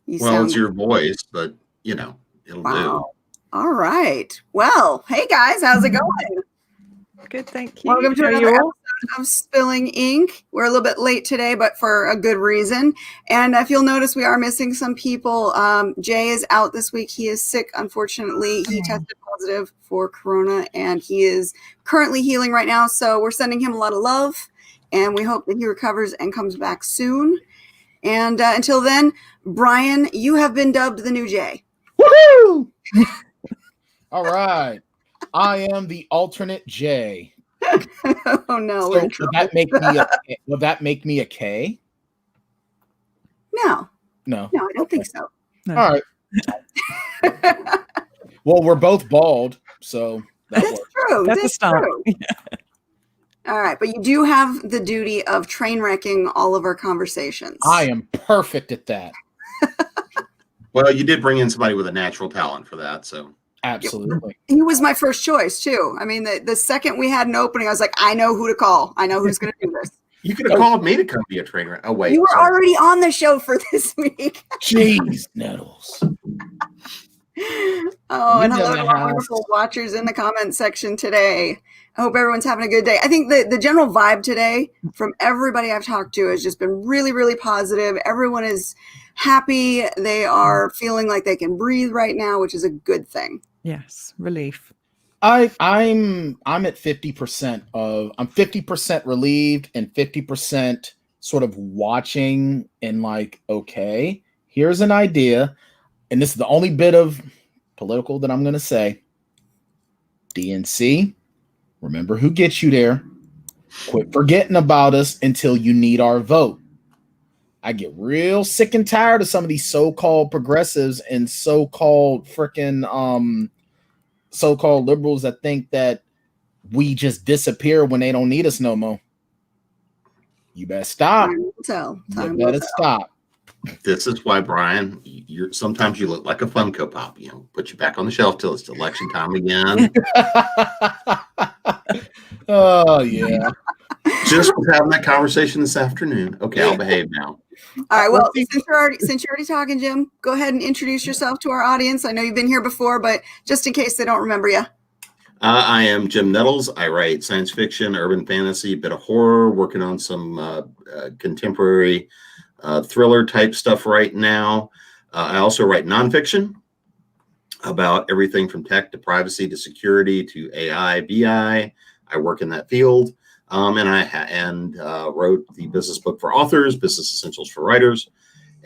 Well, it's your voice, but it'll do. All right. Well, hey guys, how's it going? Good, thank you. Welcome to another episode of Spilling Ink. We're a little bit late today, but for a good reason. And if you'll notice, we are missing some people. Jay is out this week. He is sick, unfortunately. He tested positive for corona, and he is currently healing right now. So we're sending him a lot of love, and we hope that he recovers and comes back soon. And until then, Bryan, you have been dubbed the new Jay. Woohoo! All right. I am the alternate J. Oh no! So will that make me a K? No, I don't think so. No. All right. Well, we're both bald, so that's true. That's a start. True. All right, but you do have the duty of train wrecking all of our conversations. I am perfect at that. Well, you did bring in somebody with a natural talent for that, so. Absolutely. He was my first choice, too. I mean, the second we had an opening, I was like, I know who to call. I know who's going to do this. You could have called me to come be a train wreck. Oh, wait. You were already on the show for this week. Jeez, Nettles. Oh, and hello to our wonderful watchers in the comment section today. I hope everyone's having a good day. I think the general vibe today from everybody I've talked to has just been really, really positive. Everyone is happy. They are feeling like they can breathe right now, which is a good thing. Yes, relief. I'm at 50% I'm 50% relieved and 50% sort of watching and like, okay, here's an idea. And this is the only bit of political that I'm going to say. DNC, remember who gets you there. Quit forgetting about us until you need our vote. I get real sick and tired of some of these so-called progressives and so-called freaking so-called liberals that think that we just disappear when they don't need us no more. You better stop. Time you better stop. This is why, Bryan, sometimes you look like a Funko Pop. Put you back on the shelf till it's election time again. Oh, yeah. Just was having that conversation this afternoon. Okay, I'll behave now. All right. Well, since you're already talking, Jim, go ahead and introduce yourself to our audience. I know you've been here before, but just in case they don't remember you. I am Jim Nettles. I write science fiction, urban fantasy, a bit of horror, working on some contemporary thriller type stuff right now. I also write nonfiction about everything from tech to privacy to security to AI, BI. I work in that field. And I wrote the business book for authors, Business Essentials for Writers.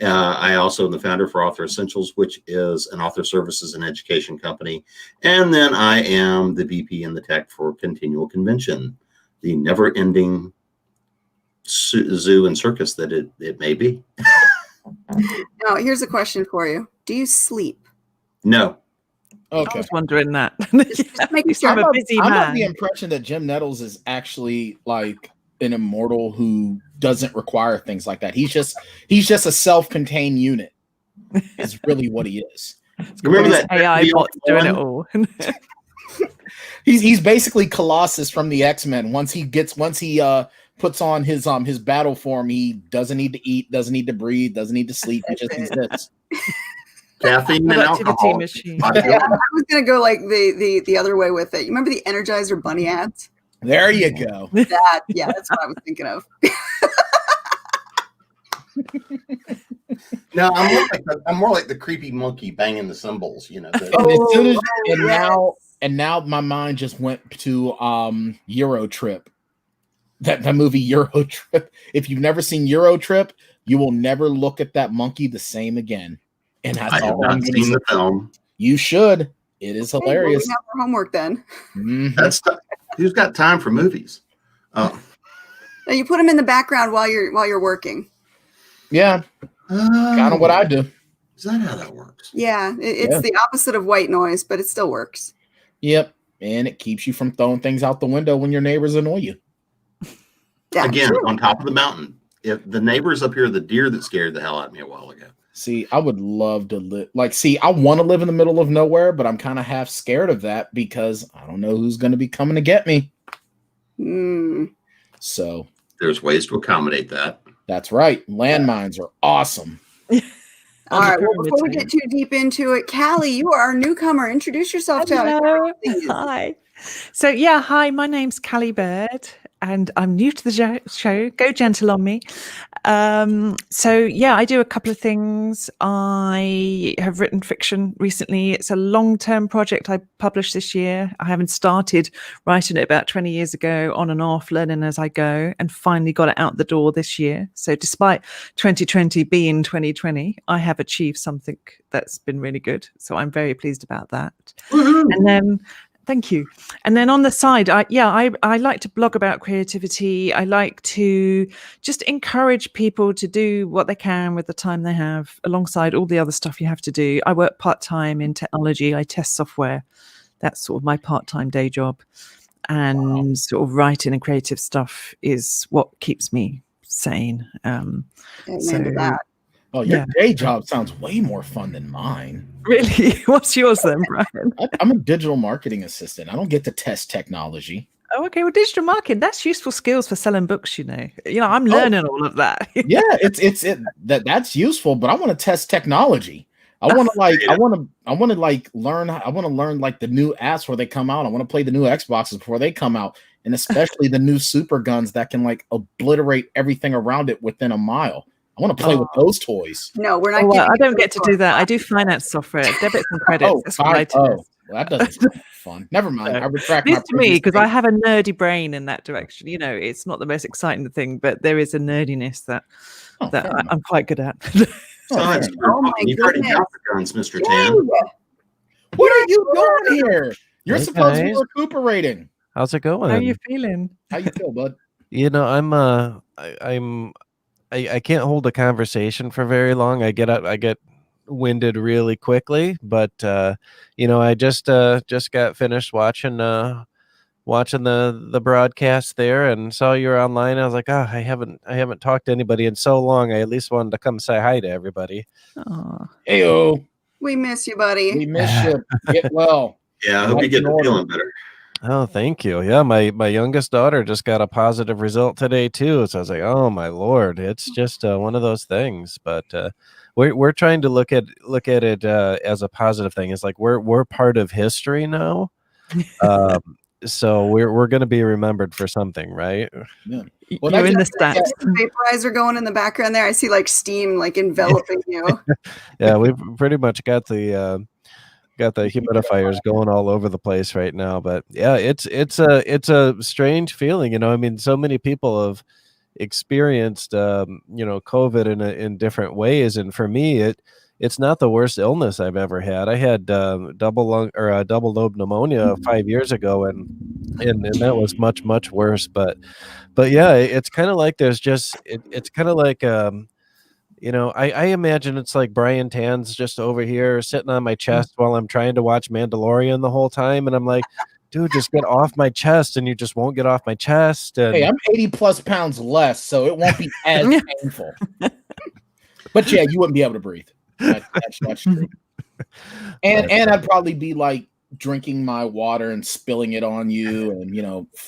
I also am the founder for Author Essentials, which is an author services and education company. And then I am the VP in the tech for ConTinual Convention, the never-ending zoo and circus that it may be. Now, here's a question for you. Do you sleep? No. Okay. I was wondering that. Just making sure. I'm a busy I'm man. under the impression that Jim Nettles is actually like an immortal who doesn't require things like that. He's just a self-contained unit. Is really what he is. Remember that AI bot's doing it all. He's basically Colossus from the X-Men. Once he puts on his battle form, he doesn't need to eat, doesn't need to breathe, doesn't need to sleep. He just exists. Caffeine and alcohol. Machine. Yeah, I was gonna go like the other way with it. You remember the Energizer Bunny ads? There you go. That's what I was thinking of. No, I'm more like the creepy monkey banging the cymbals. And now my mind just went to Euro Trip. That movie Euro Trip. If you've never seen Euro Trip, you will never look at that monkey the same again. And I have not seen the film. You should. It is hilarious. We have our homework then. Mm-hmm. Who's got time for movies? Now you put them in the background while you're working. Yeah, kind of what I do. Is that how that works? Yeah, it's the opposite of white noise, but it still works. Yep, and it keeps you from throwing things out the window when your neighbors annoy you. Yeah, again, true. On top of the mountain. If the neighbors up here, the deer that scared the hell out of me a while ago. See, I would love to live. I want to live in the middle of nowhere, but I'm kind of half scared of that because I don't know who's going to be coming to get me. So there's ways to accommodate that. That's right. Landmines are awesome. All right. Well, pyramid before we scheme. get too deep into it, Callie, you are our newcomer. Introduce yourself to us. Hello. Hi. So hi, my name's Cali Bird, and I'm new to the show. Go gentle on me. I do a couple of things. I have written fiction recently. It's a long-term project I published this year. I haven't started writing it about 20 years ago, on and off, learning as I go, and finally got it out the door this year. So despite 2020 being 2020, I have achieved something that's been really good. So I'm very pleased about that. Woohoo! And then thank you. And then on the side, I like to blog about creativity. I like to just encourage people to do what they can with the time they have, alongside all the other stuff you have to do. I work part-time in technology. I test software. That's sort of my part-time day job. And sort of writing and creative stuff is what keeps me sane. Amen to that. Oh, your day job sounds way more fun than mine. Really? What's yours then, Brian? I'm a digital marketing assistant. I don't get to test technology. Oh, okay. Well, digital marketing, that's useful skills for selling books, I'm learning all of that. Yeah, that's useful, but I want to test technology. I want to learn like the new apps where they come out. I want to play the new Xboxes before they come out, and especially the new super guns that can like obliterate everything around it within a mile. I want to play with those toys. No, we're not. I don't get to do that. I do finance software, debits and credits. That's what I do. Well, that doesn't sound fun. Never mind. I retract my It's to me because I have a nerdy brain in that direction. It's not the most exciting thing, but there is a nerdiness that I'm quite good at. my You've already goodness. got the guns, Mr. Tan. What are you doing here? You're Hey, supposed to be guys. recuperating. How's it going? How are you feeling? How you feel, bud? I can't hold a conversation for very long. I get winded really quickly, but I just got finished watching the broadcast there and saw you were online. I was like, I haven't talked to anybody in so long. I at least wanted to come say hi to everybody. Oh, Heyo, We miss you, buddy. we miss you. Get well. Yeah, I hope you get the feeling better. Oh, thank you. Yeah, my youngest daughter just got a positive result today too. So I was like, oh my Lord, it's just one of those things. But we're trying to look at it as a positive thing. It's like we're part of history now. So we're going to be remembered for something, right? Yeah. Well, you're in the Yeah, stats. the vaporizer going in the background there. I see like steam like enveloping you. Yeah, we've pretty much got the humidifiers going all over the place right now. But yeah, it's a strange feeling. I mean, so many people have experienced COVID in different ways, and for me it's not the worst illness I've ever had. I had double lobe pneumonia 5 years ago, and that was much worse. But yeah, it's kind of like there's just it's kind of like I imagine it's like Bryan Tann's just over here sitting on my chest while I'm trying to watch Mandalorian the whole time, and I'm like, dude, just get off my chest, and you just won't get off my chest. And Hey, I'm 80 plus pounds less, so it won't be as painful. But yeah, you wouldn't be able to breathe. That's true. And I'd probably be like drinking my water and spilling it on you, and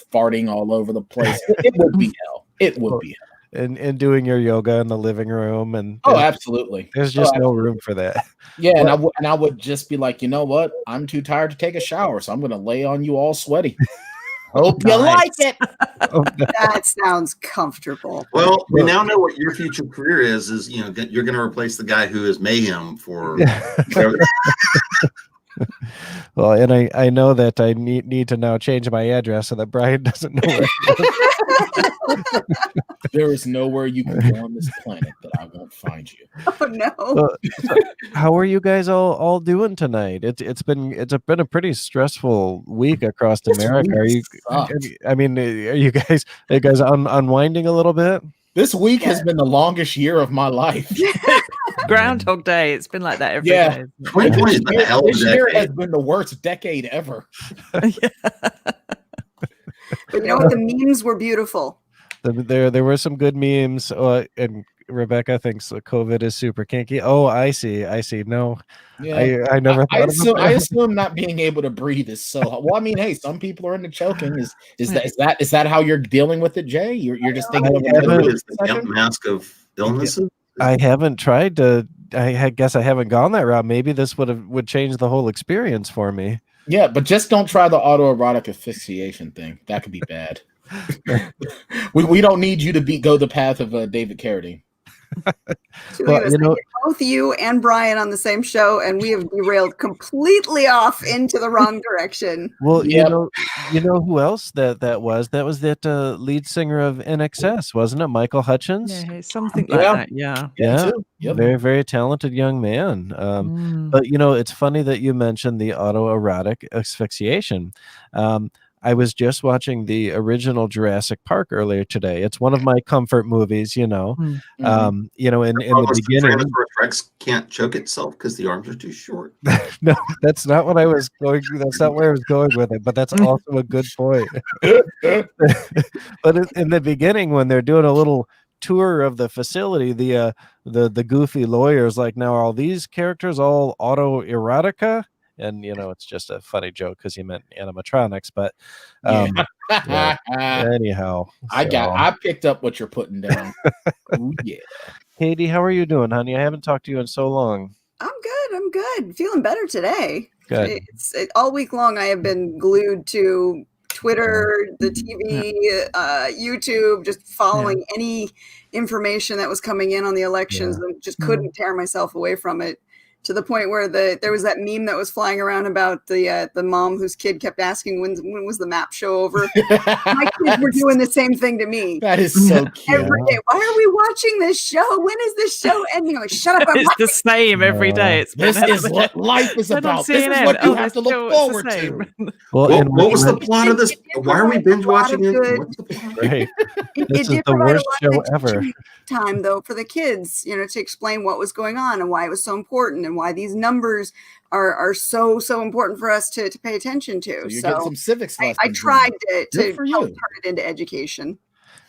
farting all over the place. It would be hell. It would be hell. and doing your yoga in the living room, and Absolutely. there's just no room for that. Yeah, and I would just be like, you know what? I'm too tired to take a shower, so I'm gonna lay on you all sweaty. Hope you like it. That sounds comfortable. Well, we now know what your future career is you're going to replace the guy who is mayhem for. Well, and I know that I need to now change my address so that Brian doesn't know where I live. There is nowhere you can go on this planet that I won't find you. Oh no. How are you guys all doing tonight? It's been a pretty stressful week across America. Are you guys unwinding a little bit? This week has been the longest year of my life. Groundhog Day. It's been like that every day. 2020 has been a hell of a This year has decade. been the worst decade ever. But you know what? The memes were beautiful. There were some good memes, and Rebekah thinks that COVID is super kinky. Oh, I see. No, Yeah. I never thought about that. I assume not being able to breathe is so. Well, I mean, hey, some people are into choking. Is that how you're dealing with it, Jay? You're just thinking of What is the jump mask of illnesses? I haven't tried to I guess I haven't gone that route. Maybe this would change the whole experience for me. Yeah, but just don't try the autoerotic asphyxiation thing. That could be bad. we don't need you to go the path of David Carradine. Well, you know, both you and Bryan on the same show, and we have derailed completely off into the wrong direction. Well, Yep. you know who else that was that lead singer of NXS, wasn't it? Michael Hutchins. Yeah, something like Yeah. that. Yeah. Yeah, Yep. very, very talented young man. But you know, it's funny that you mentioned the autoerotic asphyxiation. I was just watching the original Jurassic Park earlier today. It's one of my comfort movies, you know. You know, in the beginning, Tyrannosaurus Rex can't choke itself because the arms are too short. no, that's not what I was going. That's not where I was going with it. But that's also a good point. But in the beginning, when they're doing a little tour of the facility, the goofy lawyer's like, now are all these characters all autoerotica? And you know, it's just a funny joke because he meant animatronics. But yeah. Anyhow, I picked up what you're putting down. Ooh, yeah. Katie, how are you doing, honey? I haven't talked to you in so long. I'm good. Feeling better today. Good. All week long, I have been glued to Twitter, the TV, YouTube, just following any information that was coming in on the elections, and just couldn't tear myself away from it. To the point where there was that meme that was flying around about the mom whose kid kept asking when was the map show over. My kids were doing the same thing to me. That is so cute. Every day. Why are we watching this show? When is this show ending? I'm like, shut up! It's the same every day. This is what life is about. This is what you have to look forward to. Well, what was the plot of this? Why are we binge watching it? What's the plot? Right. This is did the provide worst a lot show of ever. time though for the kids, you know, to explain what was going on and why it was so important and why these numbers are so important for us to pay attention to. So you're getting some civics lessons. I tried to for help you. turn it into education.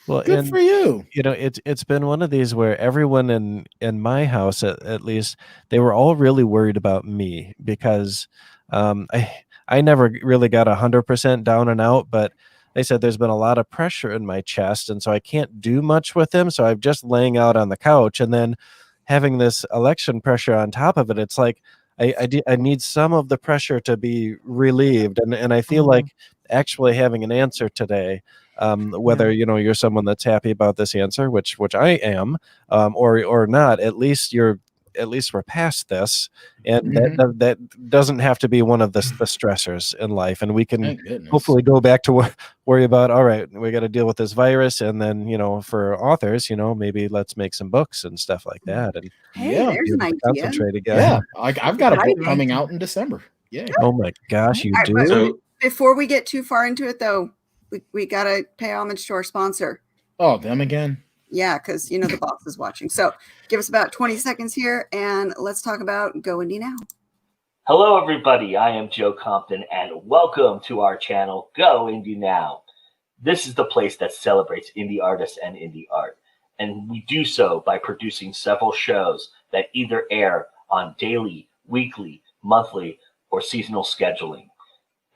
Well, Good for you. You know, it's been one of these where everyone in my house, at least, they were all really worried about me because I never really got 100% down and out, but they said there's been a lot of pressure in my chest, and so I can't do much with them. So I'm just laying out on the couch, and then having this election pressure on top of it. It's like I need some of the pressure to be relieved, and I feel like actually having an answer today, whether you know you're someone that's happy about this answer, which I am, or not, at least we're past this, and that doesn't have to be one of the stressors in life, and we can hopefully go back to worry about, all right, we got to deal with this virus, and then, you know, for authors, you know, maybe let's make some books and stuff like that, and There's an idea. concentrate again. Yeah, I've got a book coming out in December. Yeah. Oh my gosh, you do. So, Before we get too far into it, though, we got to pay homage to our sponsor. Oh, them again. Yeah, because, you know, the boss is watching. So give us about 20 seconds here, and let's talk about Go Indie Now. Hello, everybody. I am Joe Compton, and welcome to our channel, Go Indie Now. This is the place that celebrates indie artists and indie art, and we do so by producing several shows that either air on daily, weekly, monthly, or seasonal scheduling.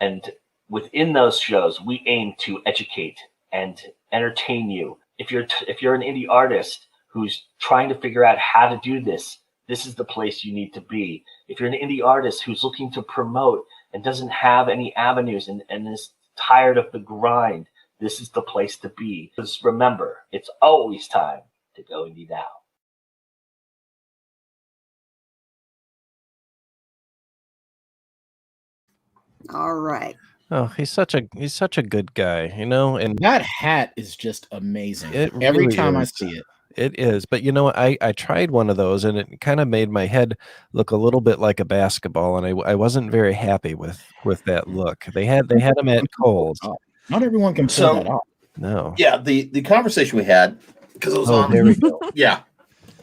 And within those shows, we aim to educate and entertain you. If you're an indie artist who's trying to figure out how to do this, this is the place you need to be. If you're an indie artist who's looking to promote and doesn't have any avenues and is tired of the grind, this is the place to be. Because remember, it's always time to go indie now. All right. Oh, he's such a good guy, you know, and That hat is just amazing. It Every really time I is. see it. It is, but you know, I tried one of those, and it kind of made my head look a little bit like a basketball, and I wasn't very happy with that look. They had them at Kohl's. Not everyone can pull that off. No. yeah, the conversation we had, because it was on, there we go. yeah,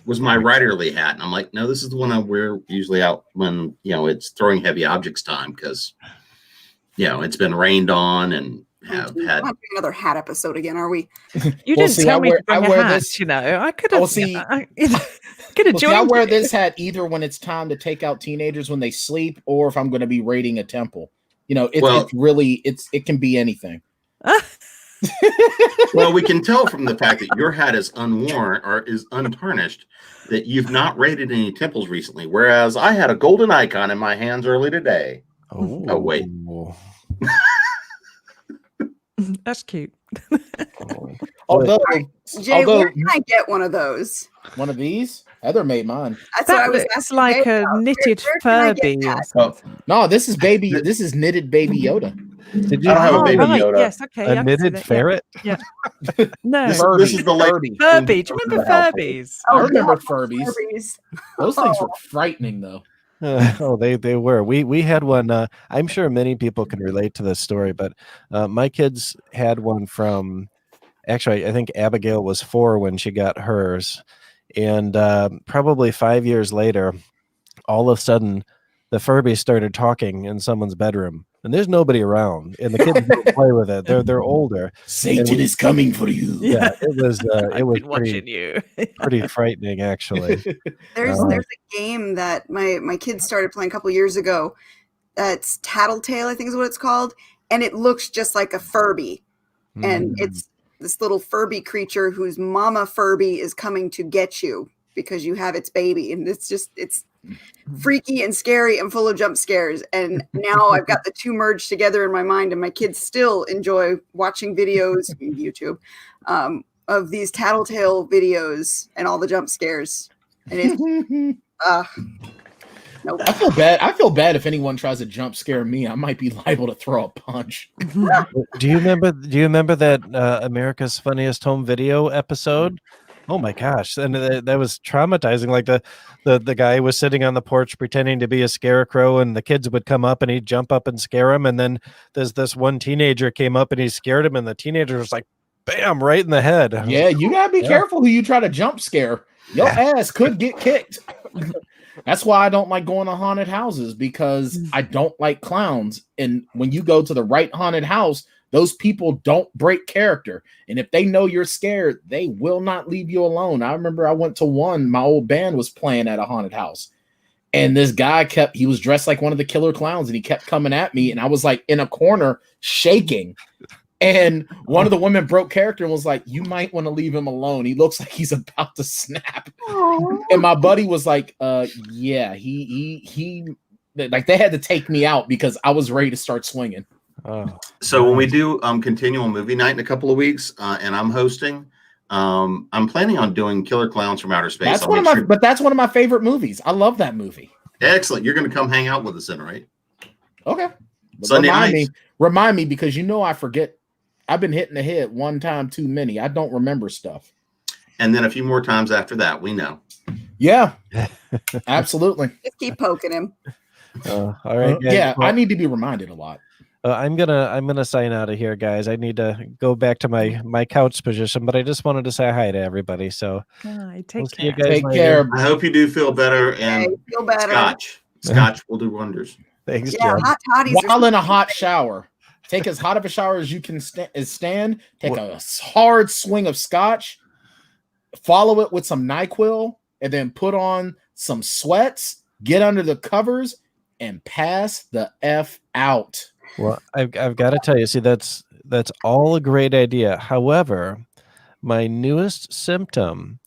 was my writerly hat. And I'm like, no, this is the one I wear usually out when, you know, it's throwing heavy objects time, because, you know, it's been rained on and have We're had. not doing another hat episode again, are we? You Well, didn't see, tell I me wear- to bring I a wear hat, this- you know. I could have. Well, see- could have Well, see, I joined wear you. this hat either when it's time to take out teenagers when they sleep, or if I'm going to be raiding a temple. You know, Well- it's really it can be anything. Well, we can tell from the fact that your hat is unworn or is untarnished that you've not raided any temples recently, whereas I had a golden icon in my hands early today. Oh, wait. That's cute. Although, Jay, where can I get one of those? one of these, Heather made mine. That's what I was It's asking like Jay a about. knitted Where can I get Furby. Or that? something. No, this is baby. This is knitted baby Yoda. Did you I don't have a Oh, baby right. Yoda. Yes. Okay. I a can see knitted that, ferret? Yeah. No. This is the late Furby. Furby. Do you in remember the household. Furbies? I Oh, remember yeah, Furbies. Furbies. Those things were frightening, though. Oh, they were. We had one. I'm sure many people can relate to this story, but my kids had one from. Actually, I think Abigail was 4 when she got hers, and probably 5 years later, all of a sudden, the Furby started talking in someone's bedroom, and there's nobody around, and the kids don't play with it. They're older. Satan is coming for you. Yeah, it was watching you. pretty frightening, actually. There's a game that my kids started playing a couple years ago. It's Tattletale, I think is what it's called, and it looks just like a Furby, and it's this little Furby creature whose mama Furby is coming to get you because you have its baby, and it's freaky and scary and full of jump scares. And now I've got the two merged together in my mind, and my kids still enjoy watching videos on YouTube of these Tattletale videos and all the jump scares. And it's nope. I feel bad if anyone tries to jump scare me. I might be liable to throw a punch. Do you remember that America's Funniest Home Video episode? Oh my gosh. And that was traumatizing. Like the guy was sitting on the porch pretending to be a scarecrow, and the kids would come up and he'd jump up and scare him. And then there's this one teenager came up and he scared him, and the teenager was like, bam, right in the head. Yeah, you gotta be careful who you try to jump scare. Your ass could get kicked. That's why I don't like going to haunted houses, because I don't like clowns. And when you go to the right haunted house, those people don't break character. And if they know you're scared, they will not leave you alone. I remember I went to one, my old band was playing at a haunted house. And this guy he was dressed like one of the killer clowns, and he kept coming at me. And I was like in a corner shaking. And one of the women broke character and was like, "You might want to leave him alone. He looks like he's about to snap." Aww. And my buddy was like, yeah, he like they had to take me out because I was ready to start swinging. Oh. So when we do continual movie night in a couple of weeks, and I'm hosting, I'm planning on doing Killer Clowns from Outer Space. But that's one of my favorite movies. I love that movie. Excellent. You're going to come hang out with us then, right? Okay. Sunday night. Remind me, because I forget. I've been hitting the head one time too many. I don't remember stuff. And then a few more times after that, we know. Yeah, absolutely. Just keep poking him. All right. Yeah, I need to be reminded a lot. I'm gonna sign out of here, guys. I need to go back to my couch position, but I just wanted to say hi to everybody. So take see you care. guys Take later. care. I hope you do feel better, and feel better. Scotch will do wonders. Thanks, Yeah, Jim. hot toddies. While in a hot shower, take as hot of a shower as you can stand. Take a hard swing of scotch. Follow it with some NyQuil, and then put on some sweats. Get under the covers and pass the F out. Well, I've got to tell you, see, that's all a great idea. However, my newest symptom,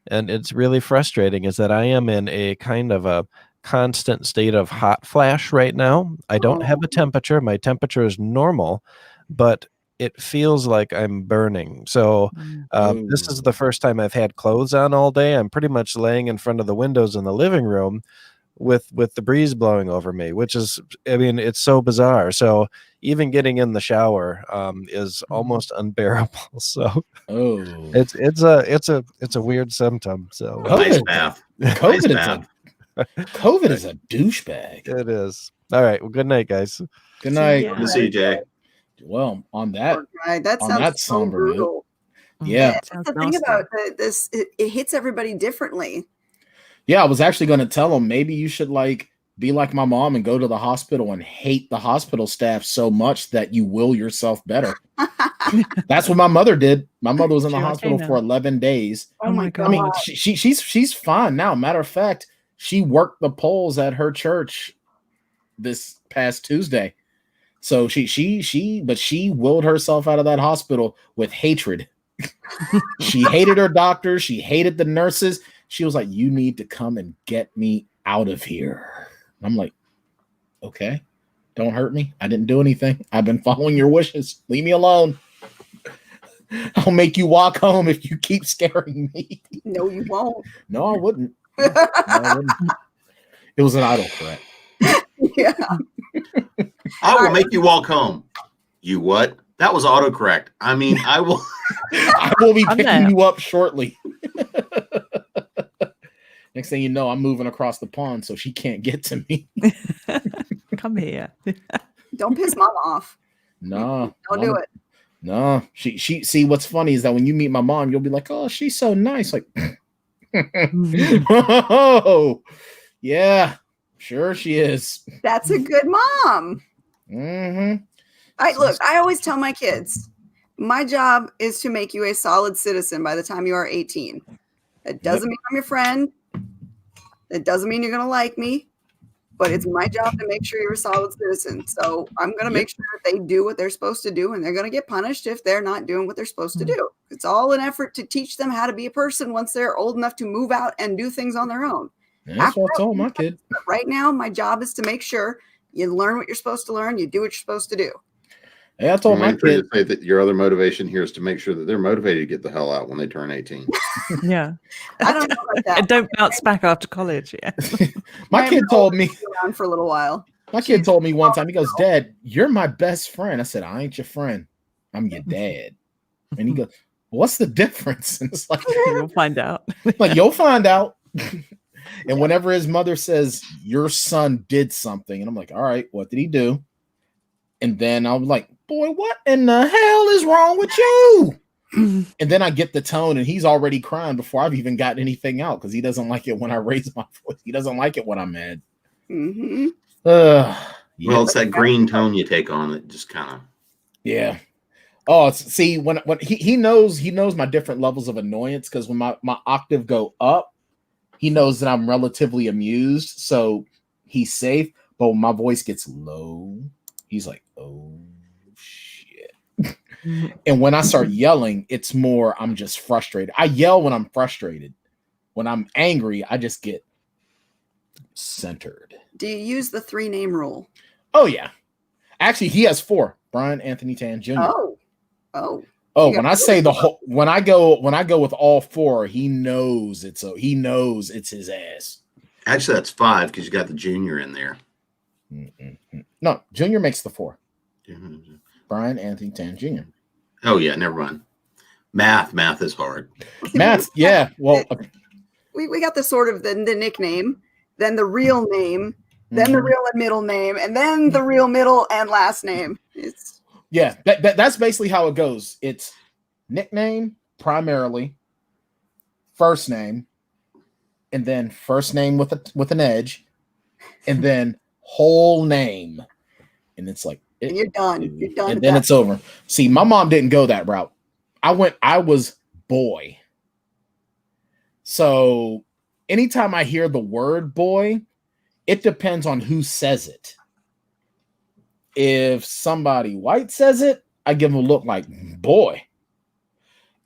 and it's really frustrating, is that I am in a kind of a constant state of hot flash right now. I don't have a temperature. My temperature is normal, but it feels like I'm burning. So this is the first time I've had clothes on all day. I'm pretty much laying in front of the windows in the living room with the breeze blowing over me, which is, I mean, it's so bizarre. So even getting in the shower is almost unbearable. So it's a weird symptom. So Nice bath. COVID is a douchebag. It is. All right. Well, good night, guys. Good night. Good to see you, Jay. Well, on that sounds so brutal. Yeah. That's the thing about this. It hits everybody differently. Yeah, I was actually going to tell them, maybe you should be like my mom and go to the hospital and hate the hospital staff so much that you will yourself better. That's what my mother did. My mother was in the hospital for 11 days. Oh my God. I mean, she's fine now. Matter of fact, she worked the polls at her church this past Tuesday. So but she willed herself out of that hospital with hatred. She hated her doctors. She hated the nurses. She was like, you need to come and get me out of here. I'm like, okay, don't hurt me. I didn't do anything. I've been following your wishes. Leave me alone. I'll make you walk home if you keep scaring me. No, you won't. No, I wouldn't. No, I wouldn't. It was an idle threat. Yeah. I will make you walk home. You what? That was autocorrect. I mean, I will. I will be I'm picking there. you up shortly. Next thing you know, I'm moving across the pond so she can't get to me. Come here. Don't piss mom off. No. Don't do it. No. She see what's funny is that when you meet my mom, you'll be like, oh, she's so nice. Like, oh, yeah, sure she is. That's a good mom. Mm-hmm. I always tell my kids, my job is to make you a solid citizen by the time you are 18. That doesn't mean I'm your friend. That doesn't mean you're going to like me, but it's my job to make sure you're a solid citizen. So I'm going to make sure that they do what they're supposed to do, and they're going to get punished if they're not doing what they're supposed to do. It's all an effort to teach them how to be a person once they're old enough to move out and do things on their own. That's what I told my kid. But right now, my job is to make sure you learn what you're supposed to learn, you do what you're supposed to do. Hey, I told my For you kid. to say that your other motivation here is to make sure that they're motivated to get the hell out when they turn 18. Yeah. I don't know about that. And don't bounce back after college. Yeah. My kid told me. Around for a little while. My kid told me one time. He goes, "Dad, you're my best friend." I said, "I ain't your friend. I'm your dad." And he goes, "What's the difference?" And it's like, You'll find out. like you'll find out. And whenever his mother says, "Your son did something," and I'm like, "All right, what did he do?" And then I'm like, "Boy, what in the hell is wrong with you?" And then I get the tone, and he's already crying before I've even gotten anything out because he doesn't like it when I raise my voice. He doesn't like it when I'm mad. Mm-hmm. Yeah. Well, it's that green tone you take on that just kind of. Yeah. Oh, see, when he knows my different levels of annoyance, because when my octave go up, he knows that I'm relatively amused, so he's safe. But when my voice gets low, he's like, "Oh shit." And when I start yelling, it's more I'm just frustrated. I yell when I'm frustrated. When I'm angry, I just get centered. Do you use the 3-name rule? Oh yeah. Actually, he has 4. Bryan Anthony Tann Jr. Oh. When I say the whole, when I go with all 4, he knows it's his ass. Actually, that's 5 because you got the junior in there. No, Junior makes the 4. Bryan Anthony Tann Jr. Oh yeah, never mind. Math is hard. Math, yeah. Well, we got the sort of the nickname, then the real name, then the real and middle name, and then the real middle and last name. It's that's basically how it goes. It's nickname primarily, first name, and then first name with an edge, and then whole name, and it's like and you're done. You're done. And then it's over. See, my mom didn't go that route. I was boy. So anytime I hear the word boy, it depends on who says it. If somebody white says it, I give them a look like boy.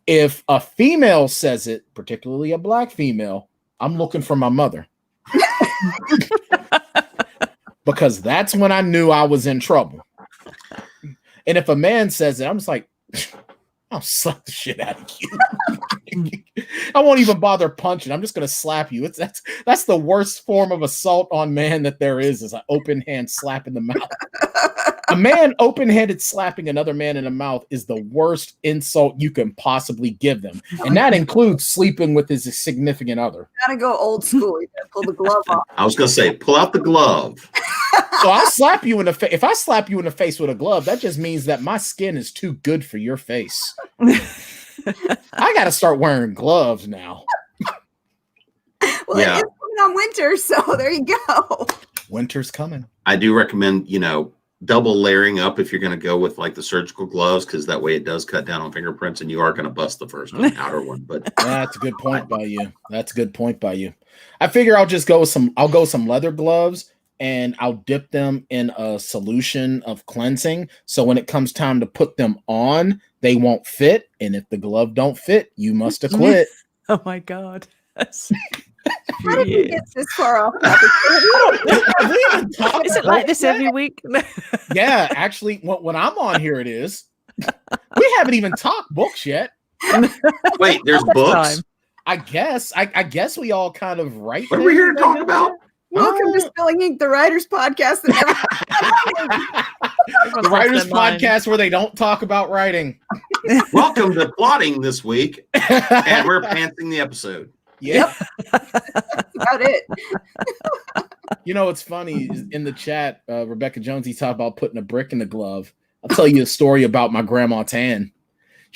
If a female says it, particularly a black female, I'm looking for my mother. Because that's when I knew I was in trouble. And if a man says it, I'm just like, I'll slap the shit out of you. I won't even bother punching. I'm just going to slap you. That's the worst form of assault on man that there is an open hand slap in the mouth. A man open-handed slapping another man in the mouth is the worst insult you can possibly give them. And that includes sleeping with his significant other. Gotta go old school. You gotta pull the glove off. I was going to say, pull out the glove. So I'll slap you in the face. If I slap you in the face with a glove, that just means that my skin is too good for your face. I got to start wearing gloves now. Well, Yeah. it is coming on winter, so there you go. Winter's coming. I do recommend, double layering up if you're going to go with like the surgical gloves, because that way it does cut down on fingerprints, and you are going to bust the first one, outer one. But That's a good point by you. I figure I'll go with some leather gloves, and I'll dip them in a solution of cleansing. So when it comes time to put them on, they won't fit. And if the glove don't fit, you must acquit. Oh my God. That's How did we get this far off? Is it like this every week? Yeah, actually, when I'm on here, it is. We haven't even talked books yet. Wait, there's books? Time. I guess we all kind of write. What are we here to talk about? Welcome to Spilling Ink, the writers podcast. The writers podcast where they don't talk about writing. Welcome to Plotting this week, and we're pantsing the episode. Yep. That's about it. You know what's funny is in the chat, Rebekah Jonesy talked about putting a brick in the glove. I'll tell you a story about my grandma Tann.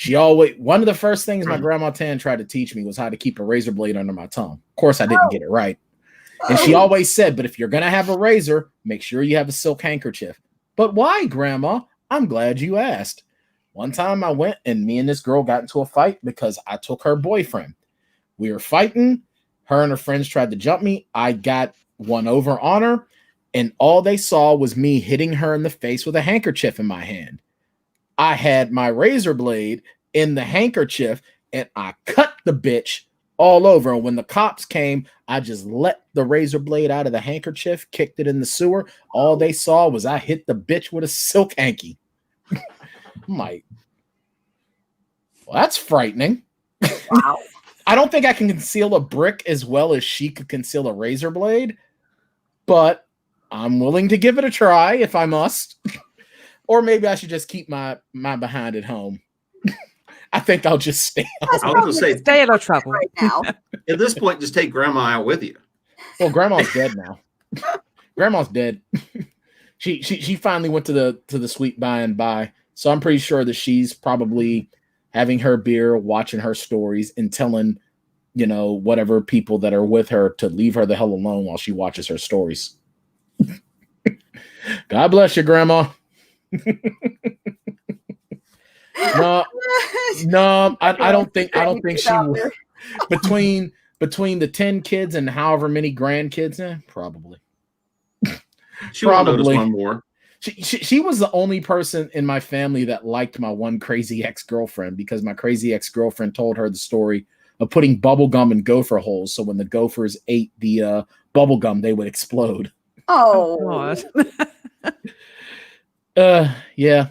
One of the first things my grandma Tann tried to teach me was how to keep a razor blade under my tongue. Of course, I didn't get it right. And she always said, but if you're going to have a razor, make sure you have a silk handkerchief. But why, Grandma? I'm glad you asked. One time I went and me and this girl got into a fight because I took her boyfriend. We were fighting. Her and her friends tried to jump me. I got one over on her, and all they saw was me hitting her in the face with a handkerchief in my hand. I had my razor blade in the handkerchief, and I cut the bitch all over. When the cops came, I just let the razor blade out of the handkerchief, kicked it in the sewer. All they saw was I hit the bitch with a silk hanky. I'm like, well, that's frightening. Wow. I don't think I can conceal a brick as well as she could conceal a razor blade, but I'm willing to give it a try if I must. Or maybe I should just keep my behind at home. I think I'll just stay. I was going to say, stay out of trouble right now. At this point, just take Grandma out with you. Well, Grandma's dead now. Grandma's dead. She finally went to the sweet by and by. So I'm pretty sure that she's probably having her beer, watching her stories, and telling, whatever people that are with her to leave her the hell alone while she watches her stories. God bless you, Grandma. No, I don't think she will. Between the 10 kids and however many grandkids, probably. She will notice one more. She was the only person in my family that liked my one crazy ex-girlfriend because my crazy ex-girlfriend told her the story of putting bubble gum in gopher holes. So when the gophers ate the bubble gum, they would explode. Oh, God. Yeah.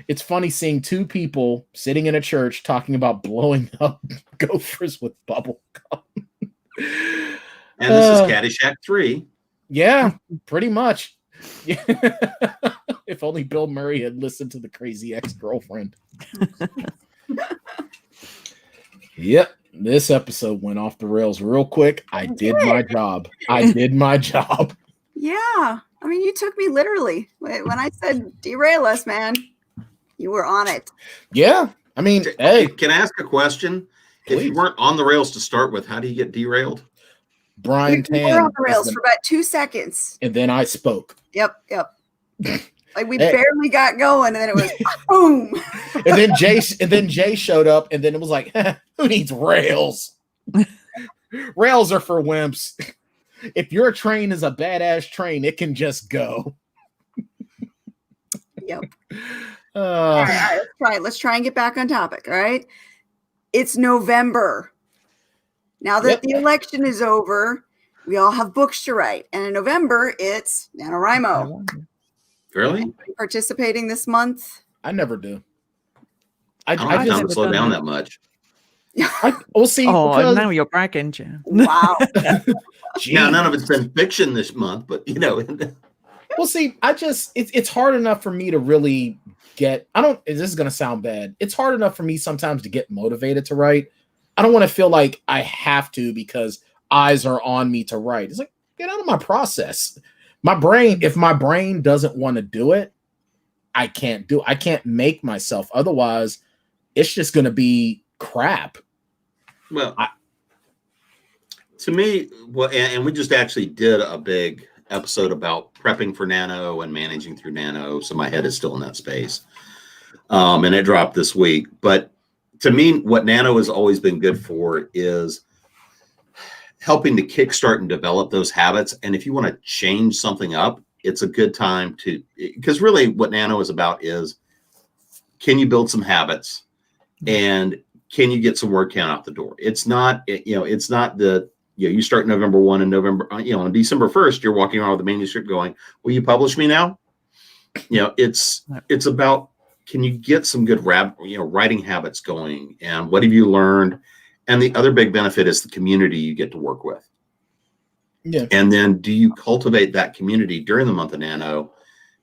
It's funny seeing two people sitting in a church talking about blowing up gophers with bubble gum. And this is Caddyshack 3. Yeah, pretty much. If only Bill Murray had listened to the crazy ex-girlfriend. Yep, this episode went off the rails real quick. I did my job. Yeah. I mean, you took me literally. When I said derail us, man, you were on it. Yeah. I mean, hey. Can I ask a question? Please. If you weren't on the rails to start with, how do you get derailed? Bryan Tann. We were on the rails for about 2 seconds. And then I spoke. Yep. Like we barely got going, and then it was boom. and then Jay showed up, and then it was like, who needs rails? Rails are for wimps. If your train is a badass train, it can just go. Yep. All right, let's try and get back on topic. All right. It's November. Now that the election is over, we all have books to write. And in November, it's NaNoWriMo. Really? Participating this month? I never do. I don't have time to slow down that much. We'll see. Oh, now you're bragging, Jim. Wow. Now, none of it's been fiction this month, but Well, see, it's hard enough for me to really this is going to sound bad. It's hard enough for me sometimes to get motivated to write. I don't want to feel like I have to because eyes are on me to write. It's like, get out of my process. If my brain doesn't want to do it, I can't make myself. Otherwise, it's just going to be crap. Well, to me, and we just actually did a big episode about prepping for Nano and managing through Nano. So my head is still in that space. And it dropped this week. But to me, what Nano has always been good for is helping to kickstart and develop those habits. And if you want to change something up, it's a good time to, because really what Nano is about is, can you build some habits and can you get some word count out the door? It's not, it's not you start November 1 and November, on December 1st, you're walking around with a manuscript going, will you publish me now? It's about, can you get some good writing habits going, and what have you learned? And the other big benefit is the community you get to work with. Yeah. And then do you cultivate that community during the month of Nano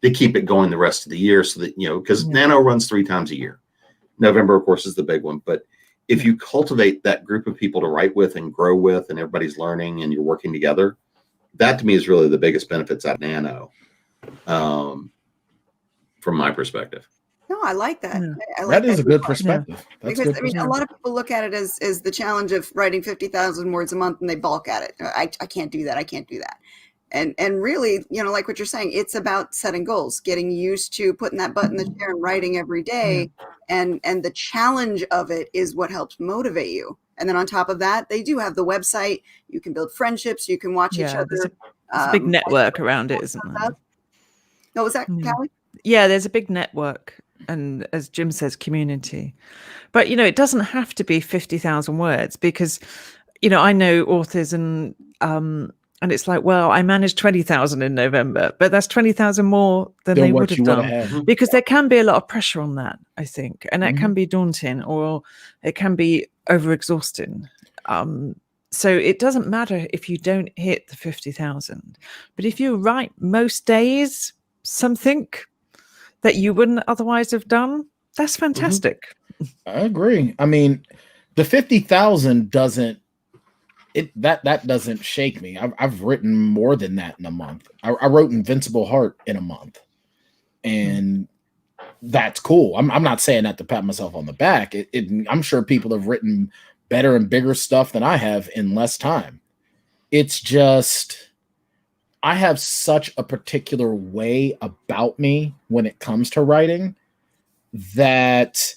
to keep it going the rest of the year, so that, because Nano runs 3 times a year. November, of course, is the big one. But if you cultivate that group of people to write with and grow with, and everybody's learning and you're working together, that to me is really the biggest benefits out of Nano, from my perspective. No, I like that. Yeah. I like That is a good more. perspective. That's Because good I mean, a lot of people look at it as the challenge of writing 50,000 words a month, and they balk at it. I can't do that. I can't do that. And really, like what you're saying, it's about setting goals, getting used to putting that butt in the chair and writing every day. And the challenge of it is what helps motivate you. And then on top of that, they do have the website. You can build friendships. You can watch each other. There's a big network around it, isn't there? What was that, Callie? Yeah, there's a big network. And as Jim says, community. But, it doesn't have to be 50,000 words, because, I know authors and it's like, well, I managed 20,000 in November, but that's 20,000 more than they would have done, because there can be a lot of pressure on that, I think. And that can be daunting, or it can be overexhausting. So it doesn't matter if you don't hit the 50,000, but if you write most days something that you wouldn't otherwise have done, that's fantastic. I agree. I mean, the 50,000 doesn't shake me. I've written more than that in a month. I wrote Invincible Heart in a month, and that's cool. I'm not saying that to pat myself on the back. I'm sure people have written better and bigger stuff than I have in less time. It's just, I have such a particular way about me when it comes to writing that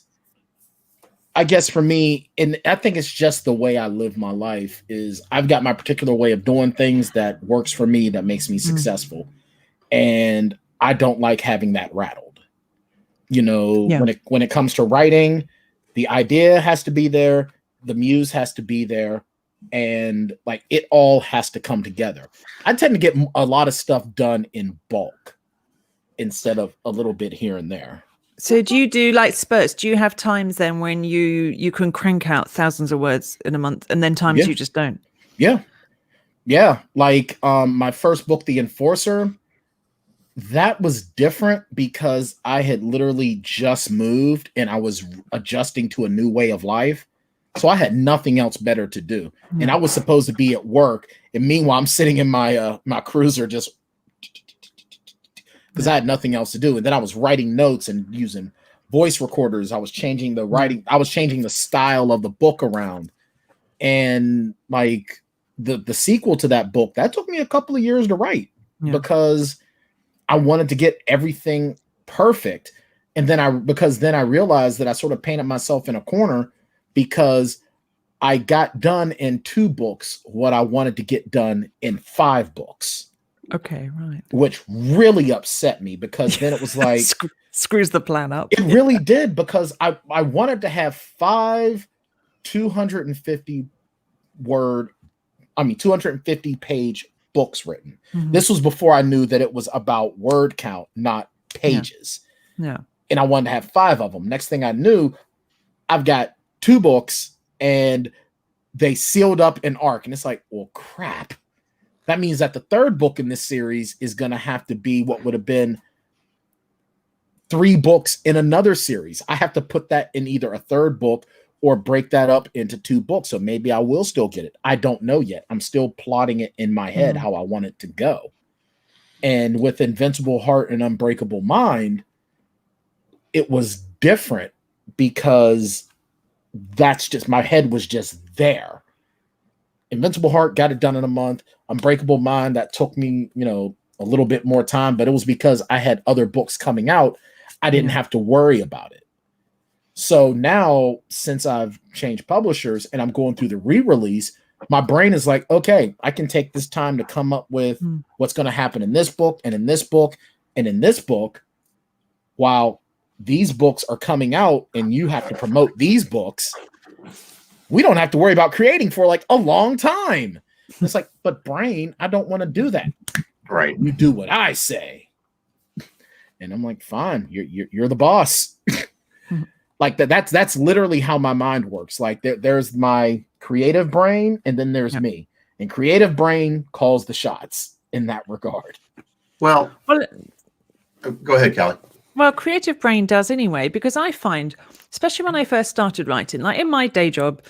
I guess for me, and I think it's just the way I live my life, is I've got my particular way of doing things that works for me, that makes me successful. And I don't like having that rattled. When it comes to writing, the idea has to be there, the muse has to be there, and like it all has to come together. I tend to get a lot of stuff done in bulk instead of a little bit here and there. So do you do like spurts? Do you have times then when you can crank out thousands of words in a month, and then times you just don't? Yeah. Like my first book, The Enforcer, that was different because I had literally just moved and I was adjusting to a new way of life. So I had nothing else better to do. And I was supposed to be at work. And meanwhile, I'm sitting in my my cruiser just because I had nothing else to do. And then I was writing notes and using voice recorders. I was changing the writing. I was changing the style of the book around. And like the sequel to that book, that took me a couple of years to write because I wanted to get everything perfect. And then I realized that I sort of painted myself in a corner because I got done in 2 books what I wanted to get done in 5 books. Okay, right. Which really upset me because then it was like screws the plan up. It really did, because I wanted to have 5 250 page books written. This was before I knew that it was about word count, not pages. Yeah. And I wanted to have 5 of them. Next thing I knew, I've got 2 books and they sealed up an arc. And it's like, well, crap. That means that the 3rd book in this series is going to have to be what would have been 3 books in another series. I have to put that in either a 3rd book or break that up into 2 books. So maybe I will still get it. I don't know yet. I'm still plotting it in my head how I want it to go. And with Invincible Heart and Unbreakable Mind, it was different because that's just, my head was just there. Invincible Heart got it done in a month. Unbreakable Mind, that took me, a little bit more time, but it was because I had other books coming out. I didn't have to worry about it. So now, since I've changed publishers and I'm going through the re-release, My brain is like, okay, I can take this time to come up with what's going to happen in this book and in this book and in this book, while these books are coming out and you have to promote these books. We don't have to worry about creating for like a long time. It's like, but brain, I don't want to do that. Right. You do what I say. And I'm like, fine, you're the boss. Like that's literally how my mind works. Like there's my creative brain, and then there's me. And creative brain calls the shots in that regard. Well, go ahead, Callie. Well, creative brain does anyway, because I find, especially when I first started writing, like in my day job,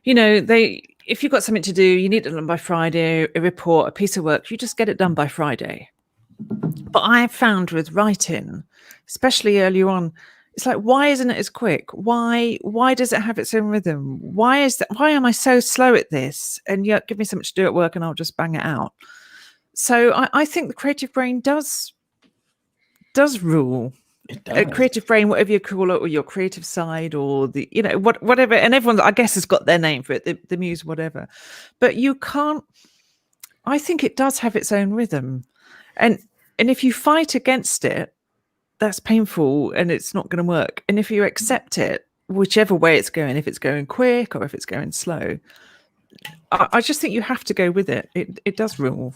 you know, if you've got something to do, you need it done by Friday, a report, a piece of work, you just get it done by Friday. But I have found with writing, especially earlier on, it's like, why isn't it as quick? Why does it have its own rhythm? Why am I so slow at this? And yet give me something to do at work and I'll just bang it out. So I think the creative brain does rule. It does. Creative brain, whatever you call it, or your creative side, or the, you know, whatever. And everyone, I guess, has got their name for it, the muse, whatever. But you can't, I think it does have its own rhythm. And if you fight against it, that's painful and it's not going to work. And if you accept it, whichever way it's going, if it's going quick or if it's going slow, I just think you have to go with it. It does rule.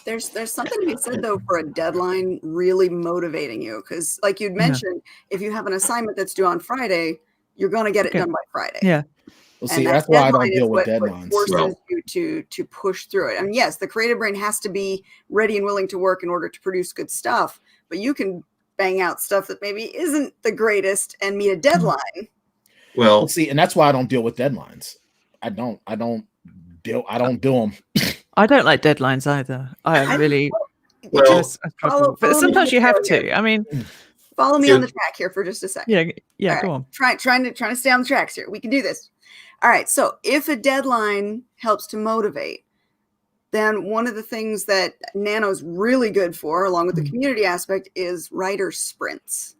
There's something to be said, though, for a deadline really motivating you. Because like you'd mentioned, if you have an assignment that's due on Friday, you're going to get it done by Friday. Yeah. Well, see, that's why I don't deal with what deadlines. forces you to push through it. And yes, the creative brain has to be ready and willing to work in order to produce good stuff. But you can bang out stuff that maybe isn't the greatest and meet a deadline. Well, see, and that's why I don't deal with deadlines. I don't do them. I don't like deadlines either. I really, well, but sometimes you have to. I mean, follow me on the track here for just a second. Yeah, All go right. on. Trying to stay on the tracks here. We can do this. All right. So if a deadline helps to motivate, then one of the things that Nano's really good for, along with the community aspect, is writer sprints,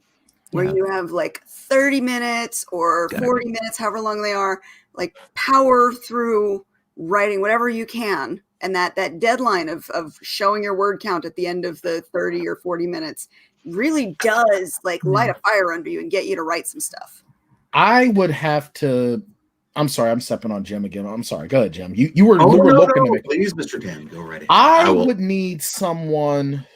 where you have like 30 minutes or 40 minutes, however long they are, like power through writing whatever you can. And that deadline of showing your word count at the end of the 30 or 40 minutes really does like light a fire under you and get you to write some stuff. I would have to. I'm sorry, I'm stepping on Jim again. I'm sorry. Go ahead, Jim. You were looking at me. Please, Mr. Tann, go right ahead. I would need someone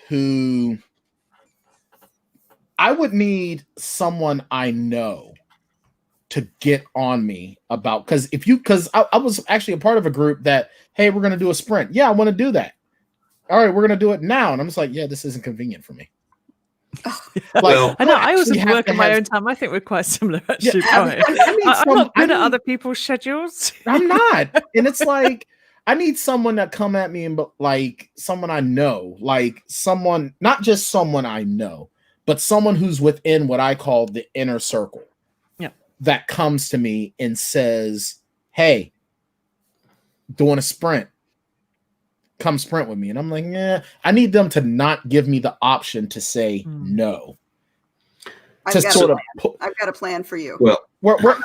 I know to get on me about, because I was actually a part of a group that, hey, we're going to do a sprint. Yeah, I want to do that. All right, we're going to do it now. And I'm just like, yeah, this isn't convenient for me. Well, I know. I was actually working my own time. I think we're quite similar, actually. Yeah, I'm not good at other people's schedules. I'm not. And it's like, I need someone that come at me and like someone I know, like someone, not just someone I know, but someone who's within what I call the inner circle. Yeah. That comes to me and says, hey, doing a sprint. Come sprint with me. And I'm like, yeah, I need them to not give me the option to say no. I've got a plan for you. Well,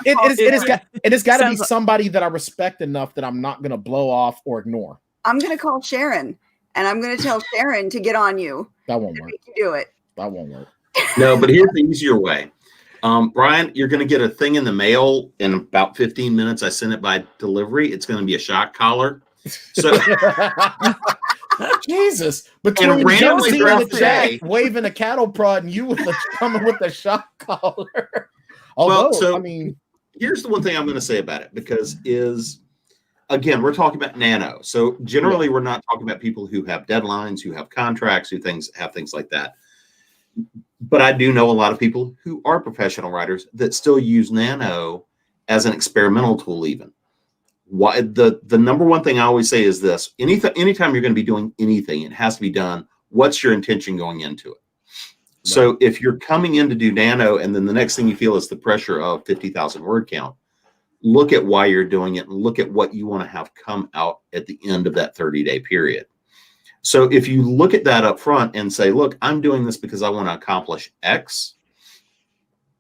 it has got to be somebody that I respect enough that I'm not going to blow off or ignore. I'm going to call Sharon and I'm going to tell Sharon to get on you. That won't work. Make you do it. That won't work. No, but here's the easier way. Brian, you're going to get a thing in the mail in about 15 minutes. I send it by delivery. It's going to be a shock collar. So Jesus, between Jonesy and the Jack waving a cattle prod and you coming with a shock collar. Although, I mean, here's the one thing I'm going to say about it, because again, we're talking about Nano. So generally, we're not talking about people who have deadlines, who have contracts, who have things like that. But I do know a lot of people who are professional writers that still use Nano as an experimental tool, even. Why the number one thing I always say is this: anytime you're going to be doing anything, it has to be done. What's your intention going into it? Right. So if you're coming in to do Nano, and then the next thing you feel is the pressure of 50,000 word count, look at why you're doing it and look at what you want to have come out at the end of that 30-day period. So if you look at that up front and say, look, I'm doing this because I want to accomplish X.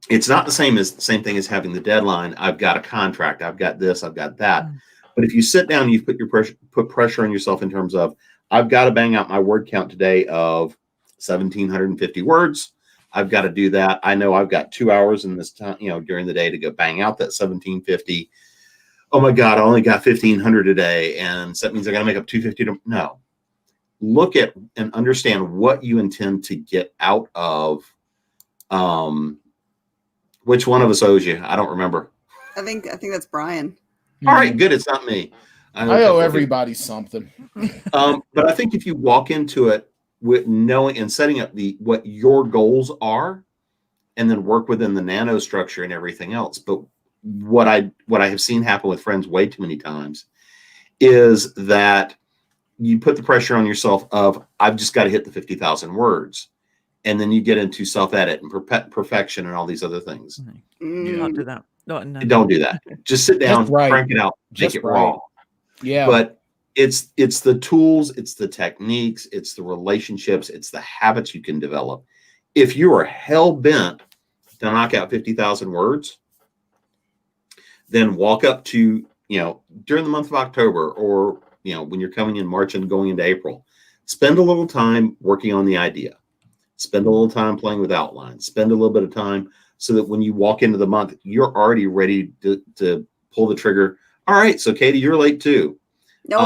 It's not the same thing as having the deadline. I've got a contract. I've got this. I've got that. But if you sit down and you put pressure on yourself in terms of, I've got to bang out my word count today of 1,750 words. I've got to do that. I know I've got 2 hours in this time, during the day to go bang out that 1,750. Oh my God, I only got 1,500 a day. And so that means I got to make up 250. No. Look at and understand what you intend to get out of, which one of us owes you? I don't remember. I think that's Bryan. All right, good. It's not me. I owe everybody something. But I think if you walk into it with knowing and setting up what your goals are, and then work within the nano structure and everything else. But what I have seen happen with friends way too many times is that you put the pressure on yourself of, I've just got to hit the 50,000 words. And then you get into self-edit and perfection and all these other things. Don't do that. Don't do that. Just sit down, crank it out, make it raw. Yeah. But it's the tools, it's the techniques, it's the relationships, it's the habits you can develop. If you are hell-bent to knock out 50,000 words, then walk up to, during the month of October, or, when you're coming in March and going into April, spend a little time working on the idea. Spend a little time playing with outlines. Spend a little bit of time so that when you walk into the month, you're already ready to pull the trigger. All right, so Katie, you're late too. No,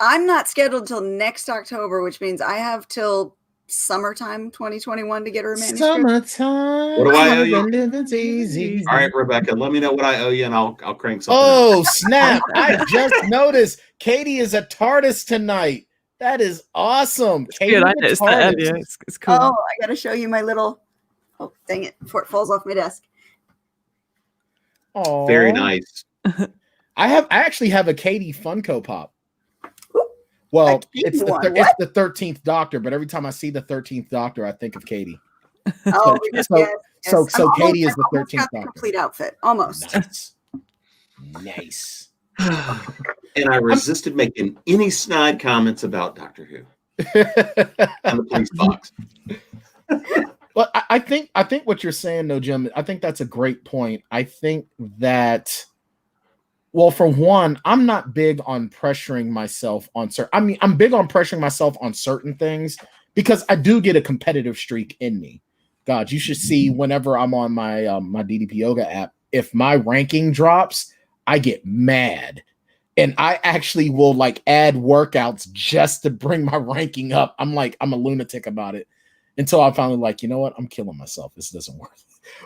I'm not scheduled till next October, which means I have till summertime 2021 to get her manuscript. Summertime. What do I owe you? Living's easy. All right, Rebekah, let me know what I owe you, and I'll crank something. Oh, snap. I just noticed Katie is a TARDIS tonight. That is awesome. Katie, good. I noticed that earlier. It's cool. Oh, I got to show you my little, dang it, before it falls off my desk. Oh, very nice. I actually have a Katie Funko Pop. Well, it's the 13th Doctor, but every time I see the 13th Doctor, I think of Katie. Oh, so Katie is the 13th Doctor. Complete outfit, almost. Nice. And I resisted making any snide comments about Doctor Who on the police box. Well, I think what you're saying, though, Jim, I think that's a great point. I think that, well, for one, I'm not big on pressuring myself on certain. I mean, I'm big on pressuring myself on certain things because I do get a competitive streak in me. God, you should see whenever I'm on my my DDP Yoga app, if my ranking drops, I get mad. And I actually will add workouts just to bring my ranking up. I'm a lunatic about it until I'm finally you know what? I'm killing myself. This doesn't work.